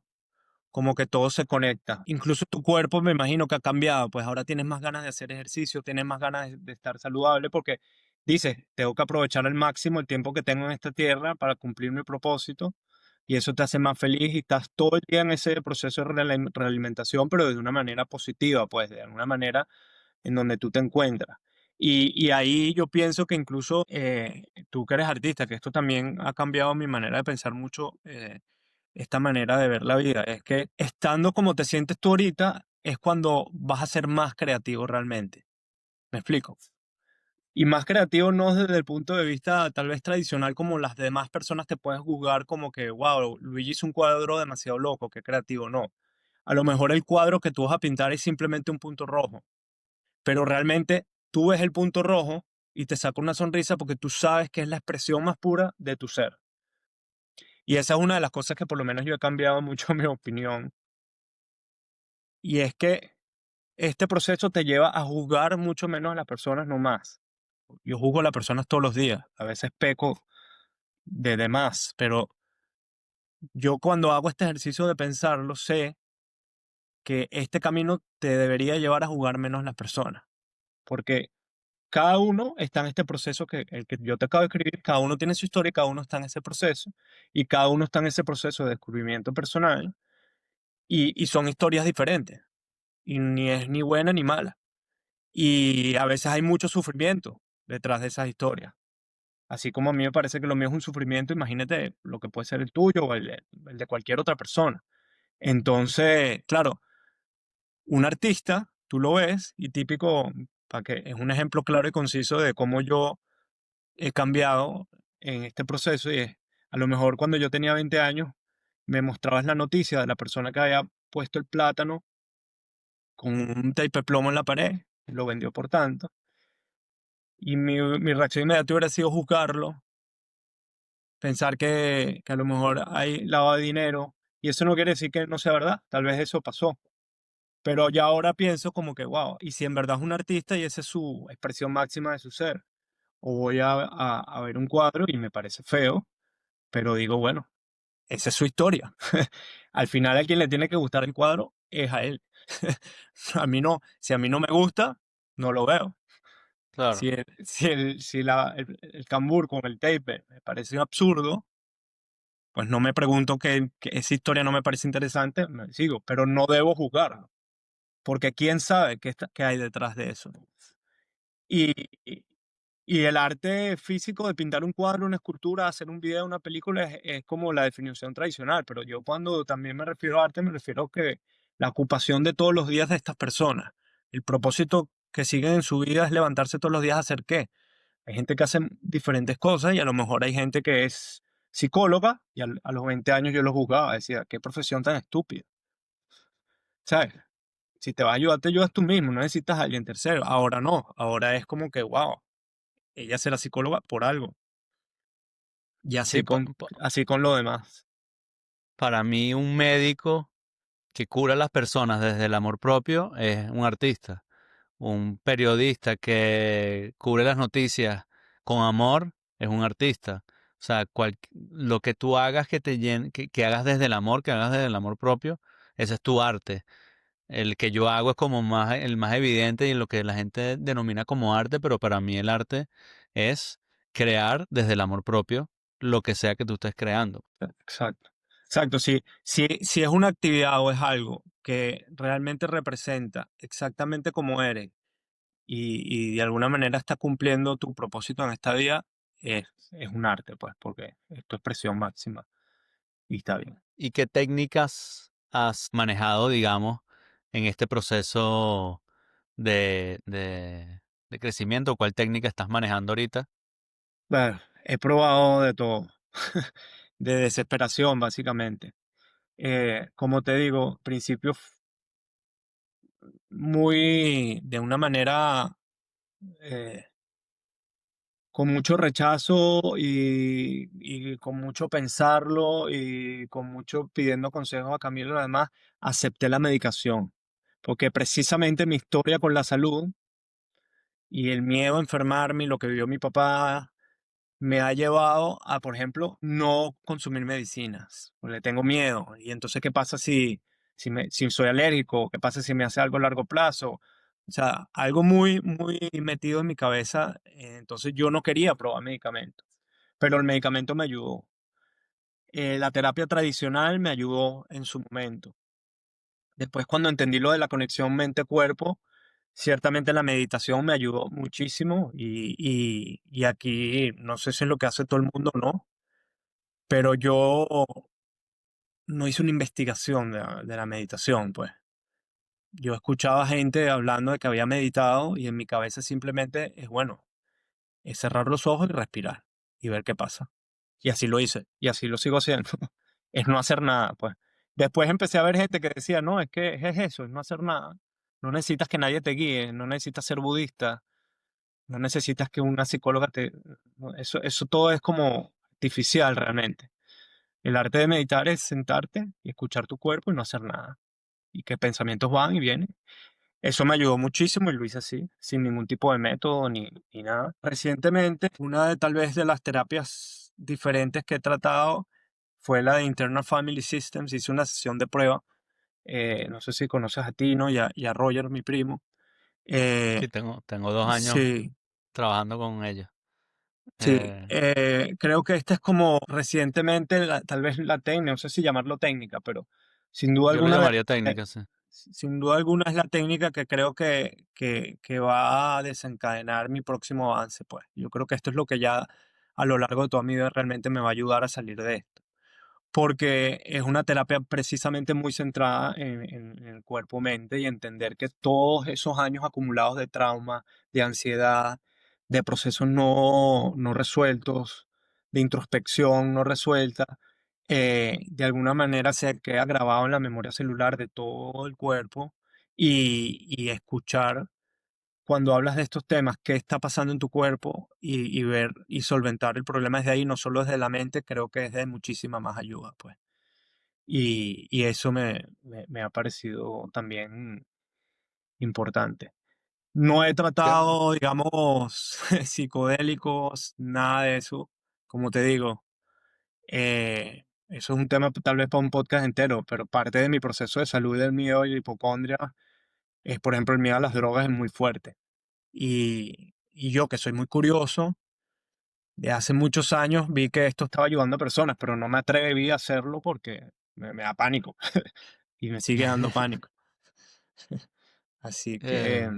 B: que todo se conecta. Incluso tu cuerpo me imagino que ha cambiado, pues ahora tienes más ganas de hacer ejercicio, tienes más ganas de estar saludable porque dices, tengo que aprovechar al máximo el tiempo que tengo en esta tierra para cumplir mi propósito y eso te hace más feliz y estás todo el día en ese proceso de realimentación, pero de una manera positiva, pues de alguna manera en donde tú te encuentras. Y ahí yo pienso que incluso tú que eres artista, que esto también ha cambiado mi manera de pensar mucho, esta manera de ver la vida, es que estando como te sientes tú ahorita es cuando vas a ser más creativo realmente. ¿Me explico? Y más creativo no desde el punto de vista tal vez tradicional como las demás personas te pueden juzgar como que, wow, Luigi hizo un cuadro demasiado loco, qué creativo, no. A lo mejor el cuadro que tú vas a pintar es simplemente un punto rojo, pero realmente tú ves el punto rojo y te saca una sonrisa porque tú sabes que es la expresión más pura de tu ser. Y esa es una de las cosas que por lo menos yo he cambiado mucho mi opinión. Y es que este proceso te lleva a juzgar mucho menos a las personas, no más. Yo juzgo a las personas todos los días. A veces peco de más, pero yo cuando hago este ejercicio de pensarlo, sé que este camino te debería llevar a juzgar menos a las personas. Porque cada uno está en este proceso que el que yo te acabo de escribir, cada uno tiene su historia, y cada uno está en ese proceso, y cada uno está en ese proceso de descubrimiento personal, y son historias diferentes, y ni es ni buena ni mala. Y a veces hay mucho sufrimiento detrás de esas historias. Así como a mí me parece que lo mío es un sufrimiento, imagínate lo que puede ser el tuyo o el de cualquier otra persona. Entonces, claro, un artista, tú lo ves y típico, para que es un ejemplo claro y conciso de cómo yo he cambiado en este proceso y es, a lo mejor cuando yo tenía 20 años, me mostrabas la noticia de la persona que había puesto el plátano con un tape plomo en la pared, y lo vendió por tanto, y mi reacción inmediata hubiera sido juzgarlo, pensar que a lo mejor hay lavado de dinero, y eso no quiere decir que no sea verdad, tal vez eso pasó, pero ya ahora pienso como que, wow, y si en verdad es un artista y esa es su expresión máxima de su ser, o voy a ver un cuadro y me parece feo, pero digo, bueno, esa es su historia. Al final a quien le tiene que gustar el cuadro es a él. A mí no, si a mí no me gusta, no lo veo.
A: Claro,
B: Si el cambur con el tape me parece absurdo, pues no me pregunto que esa historia no me parece interesante, me sigo, pero no debo juzgar, porque quién sabe qué hay detrás de eso. Y, y, y el arte físico de pintar un cuadro, una escultura, hacer un video, una película, es como la definición tradicional, pero yo cuando también me refiero a arte, me refiero a que la ocupación de todos los días de estas personas, el propósito que siguen en su vida es levantarse todos los días a hacer qué. Hay gente que hace diferentes cosas y a lo mejor hay gente que es psicóloga y a los 20 años yo lo juzgaba, decía, qué profesión tan estúpida, ¿sabes? Si te vas a ayudar, te ayudas tú mismo, no necesitas a alguien tercero. Ahora no, ahora es como que, wow, ella será psicóloga por algo. Y
A: sí,
B: así con lo demás.
A: para mí un médico que cura a las personas desde el amor propio es un artista. Un periodista que cubre las noticias con amor es un artista. O sea, lo que tú hagas que te que hagas desde el amor, que hagas desde el amor propio, ese es tu arte. El que yo hago es como más, el más evidente y lo que la gente denomina como arte, pero para mí el arte es crear desde el amor propio lo que sea que tú estés creando.
B: Exacto. Exacto. Si es una actividad o es algo que realmente representa exactamente como eres y de alguna manera está cumpliendo tu propósito en esta vida, es un arte, pues, porque es tu expresión máxima y está bien.
A: ¿Y qué técnicas has manejado, digamos, en este proceso de crecimiento? ¿Cuál técnica estás manejando ahorita?
B: Bueno, he probado de todo, de desesperación, básicamente. Como te digo, principios muy, de una manera, eh, con mucho rechazo y con mucho pensarlo y con mucho pidiendo consejos a Camilo y lo demás, acepté la medicación. Porque precisamente mi historia con la salud y el miedo a enfermarme y lo que vivió mi papá me ha llevado a, por ejemplo, no consumir medicinas, porque le tengo miedo. Y entonces, ¿qué pasa si soy alérgico? ¿Qué pasa si me hace algo a largo plazo? O sea, algo muy, muy metido en mi cabeza. Entonces, yo no quería probar medicamentos, pero el medicamento me ayudó. La terapia tradicional me ayudó en su momento. Después, cuando entendí lo de la conexión mente-cuerpo, ciertamente la meditación me ayudó muchísimo y aquí no sé si es lo que hace todo el mundo o no, pero yo no hice una investigación de la meditación, pues. Yo escuchaba gente hablando de que había meditado y en mi cabeza simplemente es bueno, es cerrar los ojos y respirar y ver qué pasa. Y así lo hice y así lo sigo haciendo. Es no hacer nada, pues. Después empecé a ver gente que decía, no, es que es eso, es no hacer nada. No necesitas que nadie te guíe, no necesitas ser budista, no necesitas que una psicóloga te... no, eso todo es como artificial realmente. El arte de meditar es sentarte y escuchar tu cuerpo y no hacer nada. Y que pensamientos van y vienen. Eso me ayudó muchísimo y lo hice así, sin ningún tipo de método ni nada. Recientemente, una de tal vez de las terapias diferentes que he tratado fue la de Internal Family Systems. Hice una sesión de prueba. No sé si conoces a Tino y a Roger, mi primo. Eh,
A: Sí, tengo 2 años
B: sí,
A: trabajando con ellos.
B: sí.
A: Eh,
B: Creo que esta es como recientemente, tal vez la técnica, no sé si llamarlo técnica, pero sin duda
A: yo lo
B: alguna
A: llamaría técnica, sí.
B: sin duda alguna es la técnica que creo que va a desencadenar mi próximo avance, pues. Yo creo que esto es lo que ya a lo largo de toda mi vida realmente me va a ayudar a salir de esto. Porque es una terapia precisamente muy centrada en el cuerpo-mente y entender que todos esos años acumulados de trauma, de ansiedad, de procesos no resueltos, de introspección no resuelta, de alguna manera se queda grabado en la memoria celular de todo el cuerpo y escuchar cuando hablas de estos temas, qué está pasando en tu cuerpo y ver y solventar el problema desde ahí, no solo desde la mente, creo que es de muchísima más ayuda, pues. Y eso me ha parecido también importante. No he
A: Yo,
B: tratado, digamos, psicodélicos, nada de eso. Como te digo, eso es un tema tal vez para un podcast entero, pero parte de mi proceso de salud del miedo y la hipocondria es, por ejemplo, el miedo a las drogas es muy fuerte. Y yo, que soy muy curioso, de hace muchos años vi que esto estaba ayudando a personas, pero no me atreví a hacerlo porque me da pánico y me sigue dando pánico. Así que,
A: eh,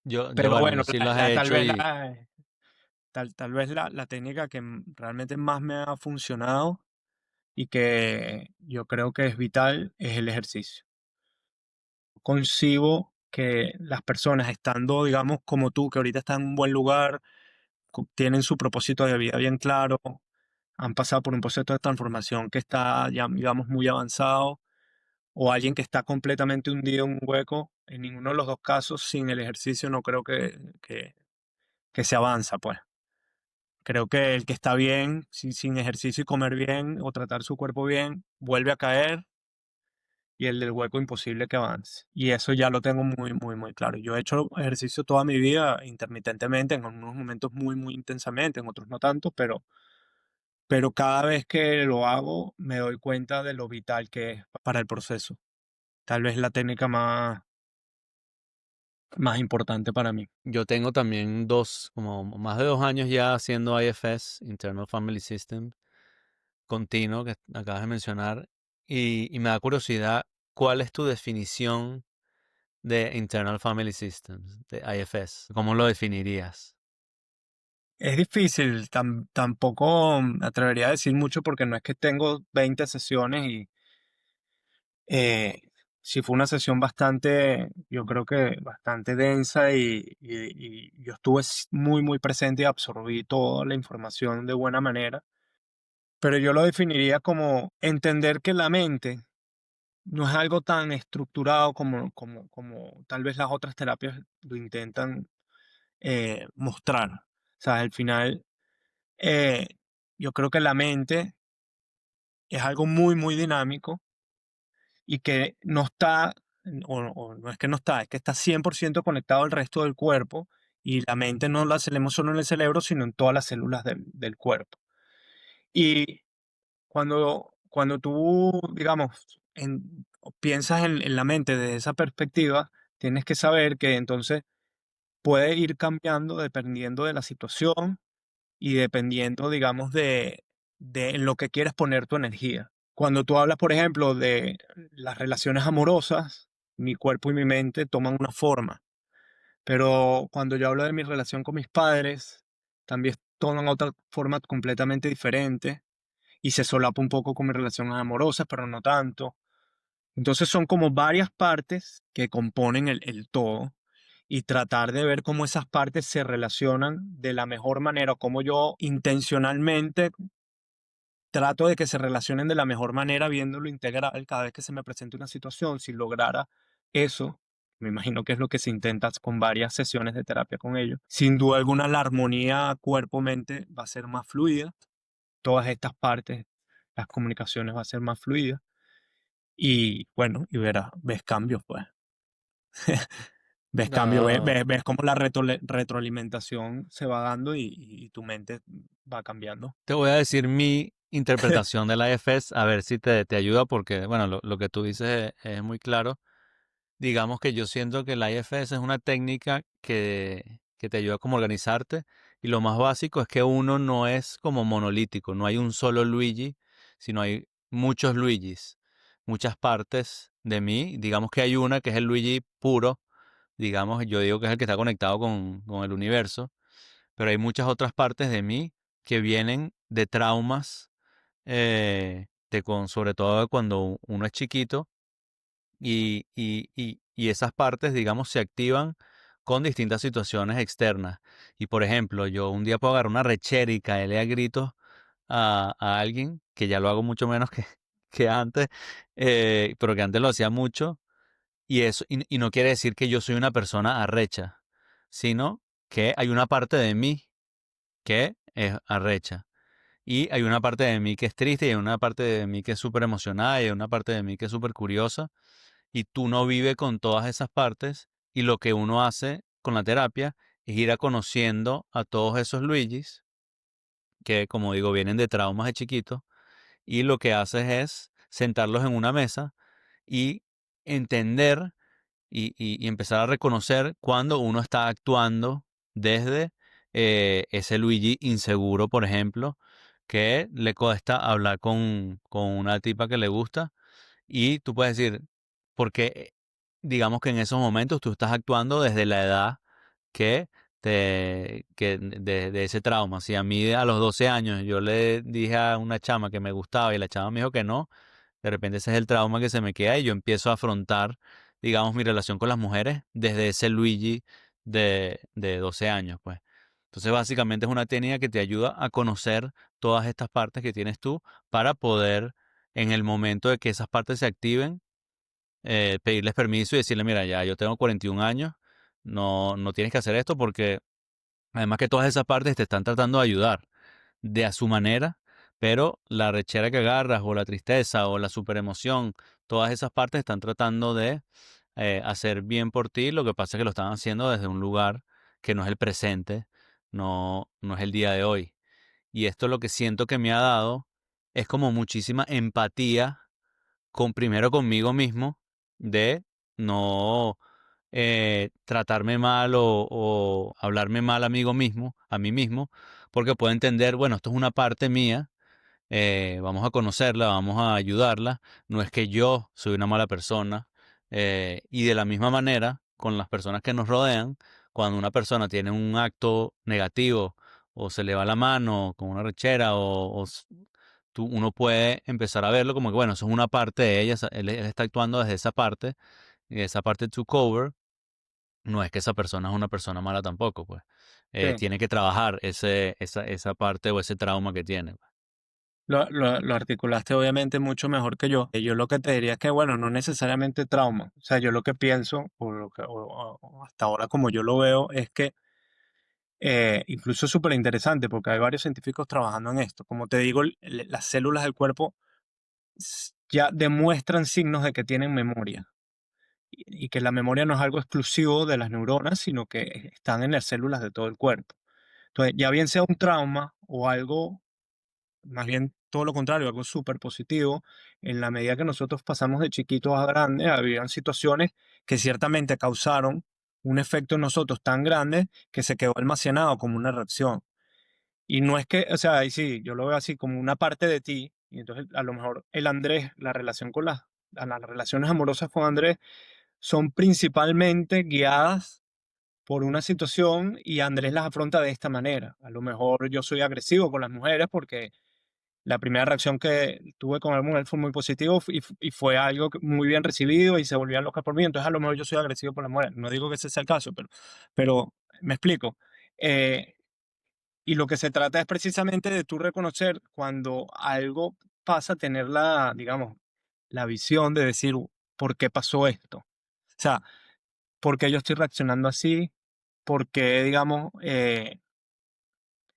A: yo,
B: pero
A: bueno,
B: bueno,
A: yo sí las he
B: tal
A: hecho
B: vez
A: y
B: tal vez la técnica que realmente más me ha funcionado y que yo creo que es vital es el ejercicio. Concibo que las personas estando, digamos, como tú, que ahorita están en un buen lugar, tienen su propósito de vida bien claro, han pasado por un proceso de transformación que está, ya, digamos, muy avanzado, o alguien que está completamente hundido en un hueco, en ninguno de los dos casos, sin el ejercicio no creo que se avanza, pues. Creo que el que está bien, sin ejercicio y comer bien, o tratar su cuerpo bien, vuelve a caer, y el del hueco imposible que avance. Y eso ya lo tengo muy, muy, muy claro. Yo he hecho ejercicio toda mi vida, intermitentemente, en unos momentos muy, muy intensamente, en otros no tanto, pero cada vez que lo hago me doy cuenta de lo vital que es para el proceso. Tal vez la técnica más importante para mí.
A: yo tengo también como más de 2 años ya haciendo IFS, Internal Family System, continuo, que acabas de mencionar, y me da curiosidad. ¿cuál es tu definición de Internal Family Systems, de IFS? ¿Cómo lo definirías?
B: Es difícil, tampoco me atrevería a decir mucho porque no es que tengo 20 sesiones y eh, sí fue una sesión bastante, yo creo que bastante densa y yo estuve muy, muy presente y absorbí toda la información de buena manera, pero yo lo definiría como entender que la mente no es algo tan estructurado como tal vez las otras terapias lo intentan mostrar. O sea, al final, eh, yo creo que la mente es algo muy, muy dinámico y que no está, o no es que no está, es que está 100% conectado al resto del cuerpo y la mente no la tenemos solo en el cerebro, sino en todas las células del cuerpo. Y cuando tú, digamos, o piensas en la mente desde esa perspectiva, tienes que saber que entonces puede ir cambiando dependiendo de la situación y dependiendo, digamos, de en lo que quieres poner tu energía. Cuando tú hablas, por ejemplo, de las relaciones amorosas, mi cuerpo y mi mente toman una forma, pero cuando yo hablo de mi relación con mis padres, también toman otra forma completamente diferente y se solapa un poco con mis relaciones amorosas, pero no tanto. Entonces son como varias partes que componen el todo y tratar de ver cómo esas partes se relacionan de la mejor manera, o cómo yo intencionalmente trato de que se relacionen de la mejor manera viéndolo integral cada vez que se me presente una situación. Si lograra eso, me imagino que es lo que se intenta con varias sesiones de terapia con ellos. Sin duda alguna, la armonía cuerpo-mente va a ser más fluida. Todas estas partes, las comunicaciones va a ser más fluidas. Y bueno, y verás, ves cambios, pues. Ves cambios,
A: No,
B: ves cómo la retroalimentación se va dando y tu mente va cambiando.
A: te voy a decir mi interpretación del IFS, a ver si te ayuda, porque, bueno, lo que tú dices es muy claro. Digamos que yo siento que el IFS es una técnica que te ayuda como a organizarte y lo más básico es que uno no es como monolítico, no hay un solo Luigi, sino hay muchos Luigis, muchas partes de mí. Digamos que hay una que es el Luigi puro, digamos, yo digo que es el que está conectado con el universo, pero hay muchas otras partes de mí que vienen de traumas, sobre todo de cuando uno es chiquito y esas partes, digamos, se activan con distintas situaciones externas. Y por ejemplo, yo un día puedo agarrar una rechera y caerle a gritos a alguien, que ya lo hago mucho menos que antes, pero que antes lo hacía mucho, y no quiere decir que yo soy una persona arrecha, sino que hay una parte de mí que es arrecha. Y hay una parte de mí que es triste, y hay una parte de mí que es súper emocionada, y hay una parte de mí que es súper curiosa y tú no vives con todas esas partes y lo que uno hace con la terapia es ir a conociendo a todos esos Luigis que, como digo, vienen de traumas de chiquitos y lo que haces es sentarlos en una mesa y entender y empezar a reconocer cuando uno está actuando desde ese Luigi inseguro, por ejemplo, que le cuesta hablar con una tipa que le gusta y tú puedes decir, porque digamos que en esos momentos tú estás actuando desde la edad de ese trauma. Si a mí a los 12 años yo le dije a una chama que me gustaba y la chama me dijo que no, de repente ese es el trauma que se me queda y yo empiezo a afrontar, digamos, mi relación con las mujeres desde ese Luigi de 12 años, pues. Entonces, básicamente es una técnica que te ayuda a conocer todas estas partes que tienes tú para poder, en el momento de que esas partes se activen, pedirles permiso y decirle, mira, ya yo tengo 41 años, no tienes que hacer esto porque además que todas esas partes te están tratando de ayudar de a su manera, pero la rechera que agarras o la tristeza o la superemoción, todas esas partes están tratando de hacer bien por ti, lo que pasa es que lo están haciendo desde un lugar que no es el presente, no es el día de hoy. Y esto lo que siento que me ha dado es como muchísima empatía primero conmigo mismo, de no tratarme mal o hablarme mal a mí mismo, porque puedo entender, bueno, esto es una parte mía vamos a conocerla, vamos a ayudarla, no es que yo soy una mala persona. Y de la misma manera, con las personas que nos rodean, cuando una persona tiene un acto negativo o se le va la mano con una rechera uno puede empezar a verlo como que, bueno, eso es una parte de ella, él está actuando desde esa parte, y esa parte to cover, no es que esa persona es una persona mala tampoco, pues.
B: Sí.
A: Tiene que trabajar esa parte o ese trauma que tiene.
B: Lo articulaste obviamente mucho mejor que yo. Yo lo que te diría es que, bueno, no necesariamente trauma. O sea, yo lo que pienso, o hasta ahora como yo lo veo, es que incluso es súper interesante porque hay varios científicos trabajando en esto. Como te digo, las células del cuerpo ya demuestran signos de que tienen memoria y que la memoria no es algo exclusivo de las neuronas, sino que están en las células de todo el cuerpo. Entonces, ya bien sea un trauma o algo más bien todo lo contrario, algo súper positivo. En la medida que nosotros pasamos de chiquitos a grandes, habían situaciones que ciertamente causaron un efecto en nosotros tan grande que se quedó almacenado como una reacción. Y no es que, o sea, ahí sí, yo lo veo así como una parte de ti. Y entonces, a lo mejor el Andrés, la relación con las relaciones amorosas con Andrés son principalmente guiadas por una situación y Andrés las afronta de esta manera. A lo mejor yo soy agresivo con las mujeres porque la primera reacción que tuve con alguna mujer fue muy positivo y fue algo muy bien recibido y se volvían locas por mí. Entonces, a lo mejor yo soy agresivo por la mujer. No digo que ese sea el caso, pero me explico. Eh, y lo que se trata es precisamente de tú reconocer cuando algo pasa, tener la, digamos, la visión de decir, ¿por qué pasó esto? O sea, ¿por qué yo estoy reaccionando así? ¿Por qué, digamos,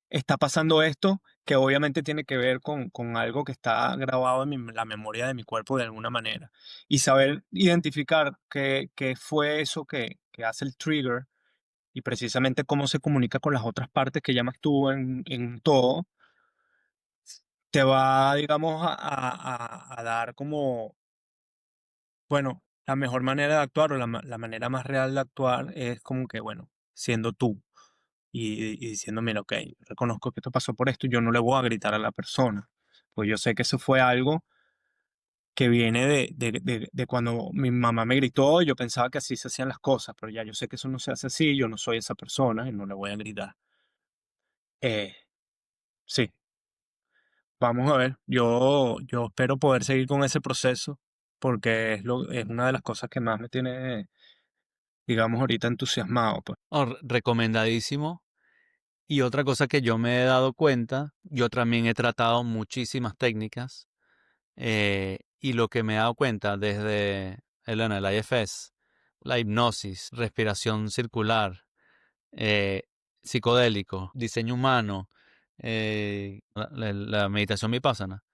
B: está pasando esto que obviamente tiene que ver con algo que está grabado en la memoria de mi cuerpo de alguna manera? Y saber identificar qué fue eso que hace el trigger y precisamente cómo se comunica con las otras partes que llamas tú en todo, te va, digamos, a dar como, bueno, la mejor manera de actuar o la manera más real de actuar es como que, bueno, siendo tú y diciendo, mira, ok, reconozco que esto pasó por esto, yo no le voy a gritar a la persona, pues yo sé que eso fue algo que viene de cuando mi mamá me gritó, yo pensaba que así se hacían las cosas, pero ya yo sé que eso no se hace así, yo no soy esa persona y no le voy a gritar. Eh, sí, vamos a ver, yo espero poder seguir con ese proceso porque es una de las cosas que más me tiene, digamos, ahorita entusiasmado, pues.
A: Oh, recomendadísimo. Y otra cosa que yo me he dado cuenta, yo también he tratado muchísimas técnicas, y lo que me he dado cuenta desde el IFS, la hipnosis, respiración circular, eh, psicodélico, diseño humano, la meditación vipassana,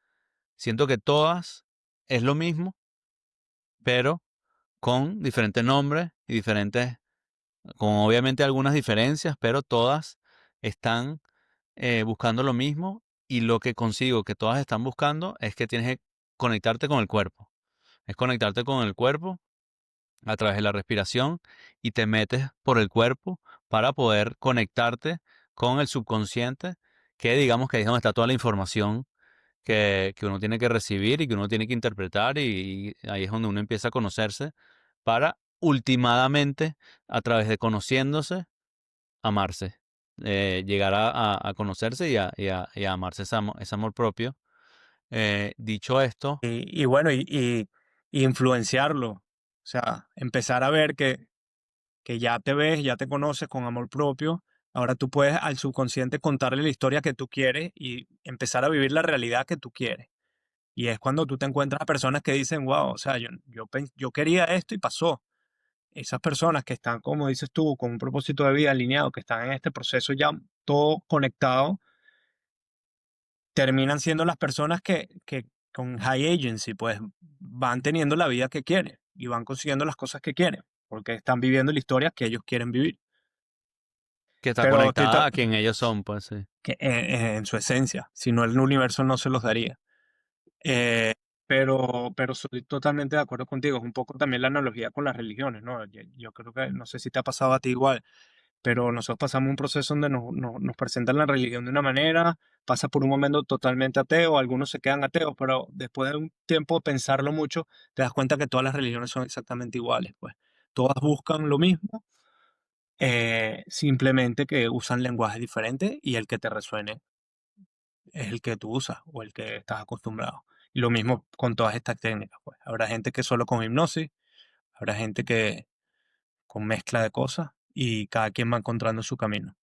A: siento que todas es lo mismo, pero con diferentes nombres y diferentes, con obviamente algunas diferencias, pero todas están buscando lo mismo, y lo que consigo que todas están buscando es que tienes que conectarte con el cuerpo. Es conectarte con el cuerpo a través de la respiración y te metes por el cuerpo para poder conectarte con el subconsciente, que digamos que ahí es donde está toda la información que uno tiene que recibir y que uno tiene que interpretar, y ahí es donde uno empieza a conocerse para ultimadamente, a través de conociéndose, amarse, llegar a conocerse y a amarse, ese amor propio. Dicho esto,
B: Y bueno, y influenciarlo, o sea, empezar a ver que ya te ves, ya te conoces con amor propio. Ahora tú puedes al subconsciente contarle la historia que tú quieres y empezar a vivir la realidad que tú quieres. Y es cuando tú te encuentras a personas que dicen, wow, o sea, yo quería esto y pasó. Esas personas que están, como dices tú, con un propósito de vida alineado, que están en este proceso ya todo conectado, terminan siendo las personas que con high agency, pues van teniendo la vida que quieren y van consiguiendo las cosas que quieren, porque están viviendo la historia que ellos quieren vivir.
A: que está
B: Pero
A: conectada a quien ellos son, pues sí.
B: que en su esencia, si no el universo no se los daría. Eh, pero soy totalmente de acuerdo contigo. Es un poco también la analogía con las religiones, ¿no? Yo creo que, no sé si te ha pasado a ti igual, pero nosotros pasamos un proceso donde nos presentan la religión de una manera, pasa por un momento totalmente ateo, algunos se quedan ateos, pero después de un tiempo de pensarlo mucho, te das cuenta que todas las religiones son exactamente iguales, pues. Todas buscan lo mismo, simplemente que usan lenguajes diferentes y el que te resuene es el que tú usas o el que estás acostumbrado. Y lo mismo con todas estas técnicas, pues. Habrá gente que solo con hipnosis, habrá gente que con mezcla de cosas y cada quien va encontrando su camino.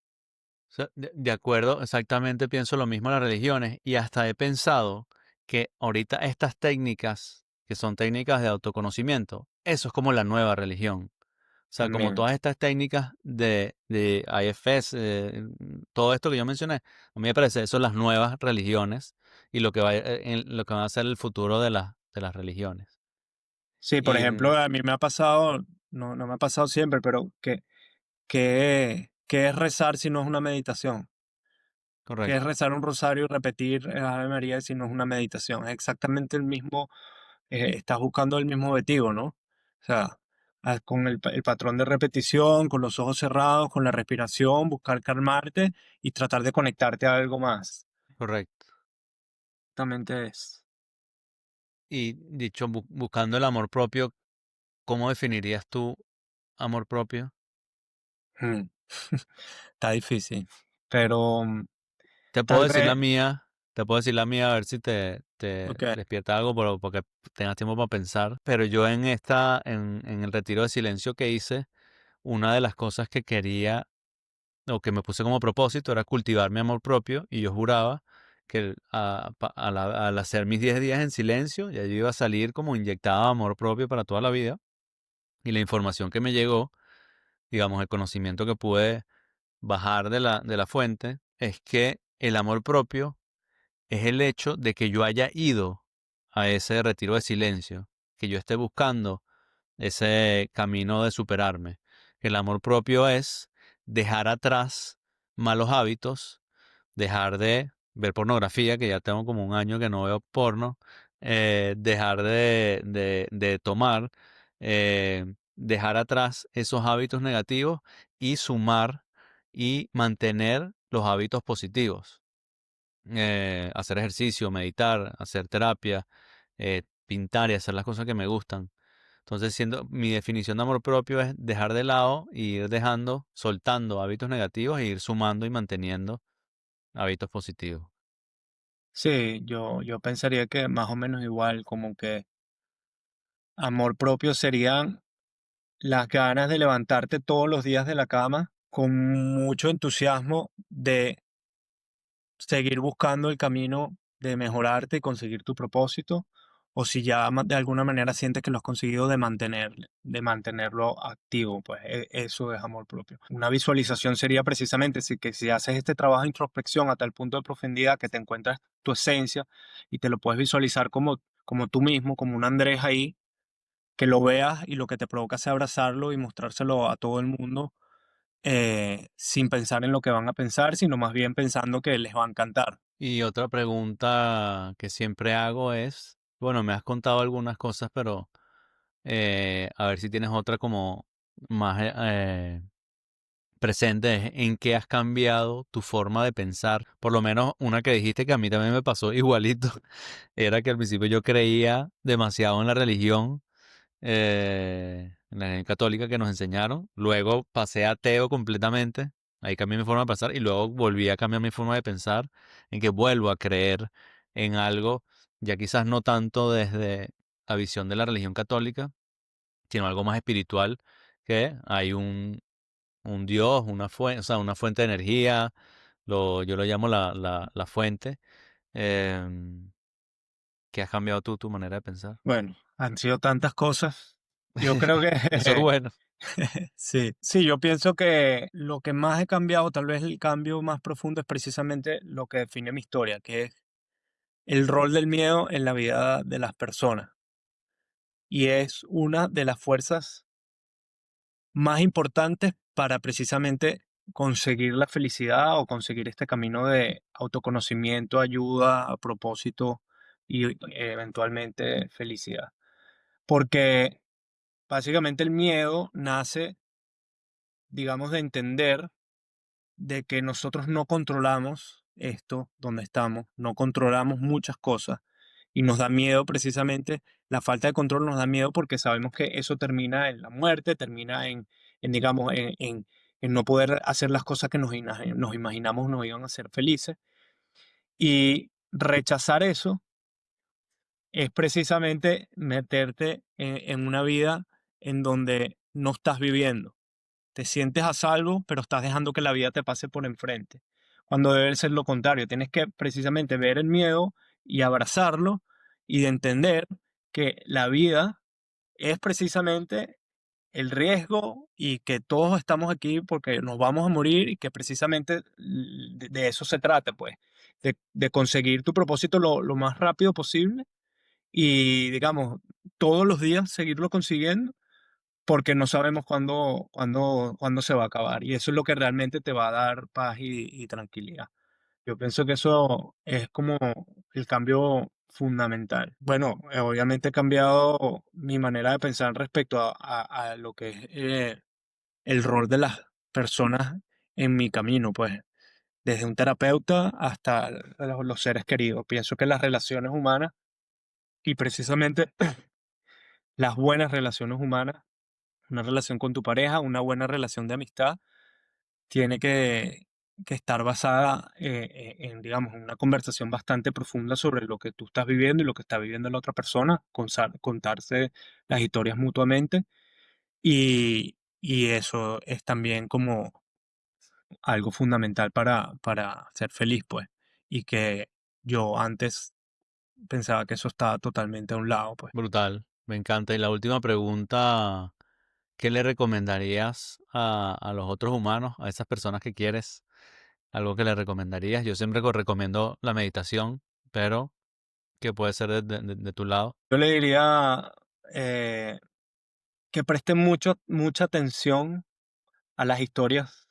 A: O sea, de acuerdo, exactamente pienso lo mismo en las religiones y hasta he pensado que ahorita estas técnicas, que son técnicas de autoconocimiento, eso es como la nueva religión. O sea, como
B: También.
A: todas estas técnicas de IFS, todo esto que yo mencioné, a mí me parece eso las nuevas religiones y lo que va, lo que va a ser el futuro de las religiones.
B: Sí, por
A: Y
B: ejemplo, a mí me ha pasado, no me ha pasado siempre, pero que es rezar si no es una meditación. Que es
A: correcto,
B: rezar un rosario y repetir el Ave María si no es una meditación. Es exactamente el mismo, estás buscando el mismo objetivo, ¿no? O sea, con el patrón de repetición, con los ojos cerrados, con la respiración, buscar calmarte y tratar de conectarte a algo más.
A: correcto.
B: Exactamente es.
A: Y dicho, buscando el amor propio, ¿cómo definirías tú amor propio?
B: Mm. Está difícil, pero
A: Te puedo
B: tal
A: decir la
B: vez,
A: mía, te puedo decir la mía a ver si te
B: ok,
A: despierta algo, porque tengas tiempo para pensar. Pero yo en el retiro de silencio que hice, una de las cosas que quería o que me puse como propósito era cultivar mi amor propio y yo juraba que al hacer mis 10 días en silencio, ya yo iba a salir como inyectado amor propio para toda la vida. Y la información que me llegó, digamos, el conocimiento que pude bajar de la fuente, es que el amor propio es el hecho de que yo haya ido a ese retiro de silencio, que yo esté buscando ese camino de superarme. El amor propio es dejar atrás malos hábitos, dejar de ver pornografía, que ya tengo como un año que no veo porno, dejar de tomar, dejar atrás esos hábitos negativos y sumar y mantener los hábitos positivos, hacer ejercicio, meditar, hacer terapia, pintar y hacer las cosas que me gustan. Entonces, siendo mi definición de amor propio es dejar de lado y ir dejando, soltando hábitos negativos e ir sumando y manteniendo hábitos positivos.
B: sí, yo pensaría que más o menos igual, como que amor propio serían las ganas de levantarte todos los días de la cama con mucho entusiasmo de seguir buscando el camino de mejorarte y conseguir tu propósito, o si ya de alguna manera sientes que lo has conseguido de mantenerlo activo, pues eso es amor propio. Una visualización sería precisamente que si haces este trabajo de introspección a tal punto de profundidad que te encuentras tu esencia y te lo puedes visualizar como tú mismo, como un Andrés ahí, que lo veas y lo que te provoca es abrazarlo y mostrárselo a todo el mundo, sin pensar en lo que van a pensar, sino más bien pensando que les va a encantar.
A: Y otra pregunta que siempre hago es, bueno, me has contado algunas cosas, pero a ver si tienes otra como más presente, es en qué has cambiado tu forma de pensar. Por lo menos una que dijiste que a mí también me pasó igualito, era que al principio yo creía demasiado en la religión, en la religión católica que nos enseñaron. Luego pasé a ateo completamente. Ahí cambié mi forma de pensar y luego volví a cambiar mi forma de pensar en que vuelvo a creer en algo, ya quizás no tanto desde la visión de la religión católica, sino algo más espiritual, que hay un Dios, una fuente, o sea, una fuente de energía, yo lo llamo la fuente, em, que has cambiado tú tu manera de pensar.
B: Bueno, han sido tantas cosas. Yo creo que
A: Eso es bueno.
B: sí, sí, yo pienso que lo que más he cambiado, tal vez el cambio más profundo es precisamente lo que define mi historia, que es el rol del miedo en la vida de las personas. Y es una de las fuerzas más importantes para precisamente conseguir la felicidad o conseguir este camino de autoconocimiento, ayuda, a propósito y eventualmente felicidad. Porque básicamente el miedo nace digamos, de entender de que nosotros no controlamos esto donde estamos, no controlamos muchas cosas y nos da miedo precisamente, la falta de control nos da miedo porque sabemos que eso termina en la muerte, termina digamos, en no poder hacer las cosas que nos imaginamos nos iban a hacer felices. Y rechazar eso es precisamente meterte en una vida en donde no estás viviendo. Te sientes a salvo, pero estás dejando que la vida te pase por enfrente, cuando debe ser lo contrario. Tienes que precisamente ver el miedo y abrazarlo y de entender que la vida es precisamente el riesgo y que todos estamos aquí porque nos vamos a morir y que precisamente de eso se trata, pues, de conseguir tu propósito lo más rápido posible y, digamos, todos los días seguirlo consiguiendo porque no sabemos cuándo se va a acabar. Y eso es lo que realmente te va a dar paz y tranquilidad. Yo pienso que eso es como el cambio fundamental. Bueno, obviamente he cambiado mi manera de pensar respecto a lo que es el rol de las personas en mi camino, pues desde un terapeuta hasta los seres queridos. Pienso que las relaciones humanas y precisamente las buenas relaciones humanas, una relación con tu pareja, una buena relación de amistad, tiene que estar basada en, digamos, en una conversación bastante profunda sobre lo que tú estás viviendo y lo que está viviendo la otra persona, contarse las historias mutuamente y eso es también como algo fundamental para ser feliz, pues, y que yo antes pensaba que eso estaba totalmente a un lado, pues.
A: Brutal, me encanta. Y la última pregunta, ¿qué le recomendarías a los otros humanos, a esas personas que quieres? Algo que le recomendarías. Yo siempre recomiendo la meditación, pero ¿qué puede ser de tu lado?
B: Yo le diría eh, que presten mucha atención a las historias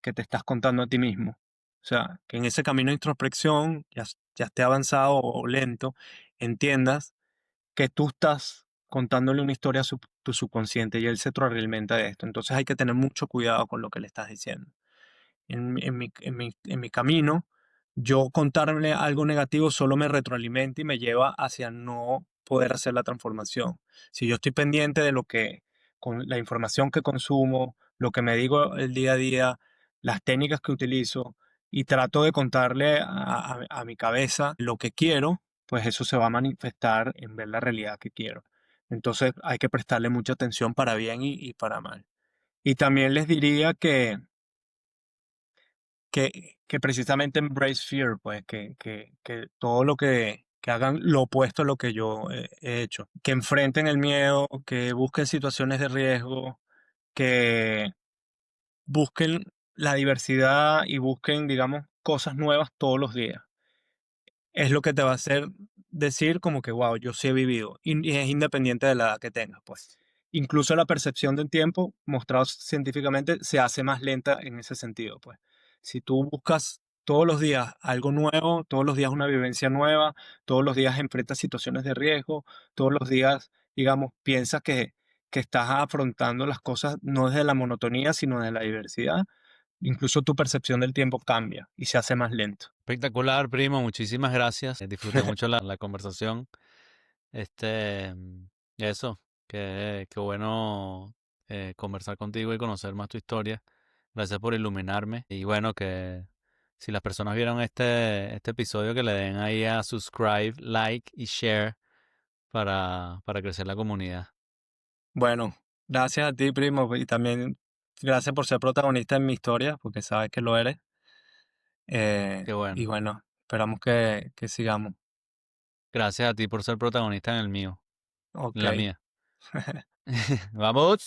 B: que te estás contando a ti mismo. O sea, que en ese camino de introspección, ya esté avanzado o lento, entiendas que tú estás contándole una historia a tu subconsciente y él se retroalimenta de esto. Entonces hay que tener mucho cuidado con lo que le estás diciendo. En mi camino, yo contarle algo negativo solo me retroalimenta y me lleva hacia no poder hacer la transformación. Si yo estoy pendiente de lo que, con la información que consumo, lo que me digo el día a día, las técnicas que utilizo y trato de contarle a mi cabeza lo que quiero, pues eso se va a manifestar en ver la realidad que quiero. Entonces hay que prestarle mucha atención para bien y para mal. Y también les diría que precisamente embrace fear, pues que todo lo que hagan lo opuesto a lo que yo he hecho, que enfrenten el miedo, que busquen situaciones de riesgo, que busquen la diversidad y busquen, digamos, cosas nuevas todos los días es lo que te va a hacer decir como que, wow, yo sí he vivido. Y es independiente de la edad que tengas, pues. Incluso la percepción del tiempo, mostrado científicamente, se hace más lenta en ese sentido, pues. Si tú buscas todos los días algo nuevo, todos los días una vivencia nueva, todos los días enfrentas situaciones de riesgo, todos los días, digamos, piensas que estás afrontando las cosas no desde la monotonía, sino desde la diversidad, incluso tu percepción del tiempo cambia y se hace más lento.
A: Espectacular, primo, muchísimas gracias. Disfruté mucho la conversación. Este, eso, qué bueno conversar contigo y conocer más tu historia. Gracias por iluminarme. Y bueno, que si las personas vieron este episodio, que le den ahí a subscribe, like y share para crecer la comunidad.
B: Bueno, gracias a ti, primo, y también gracias por ser protagonista en mi historia, porque sabes que lo eres.
A: Qué
B: Y
A: bueno.
B: bueno, esperamos que sigamos.
A: Gracias a ti por ser protagonista en el mío, en
B: Ok.
A: la mía. Vamos.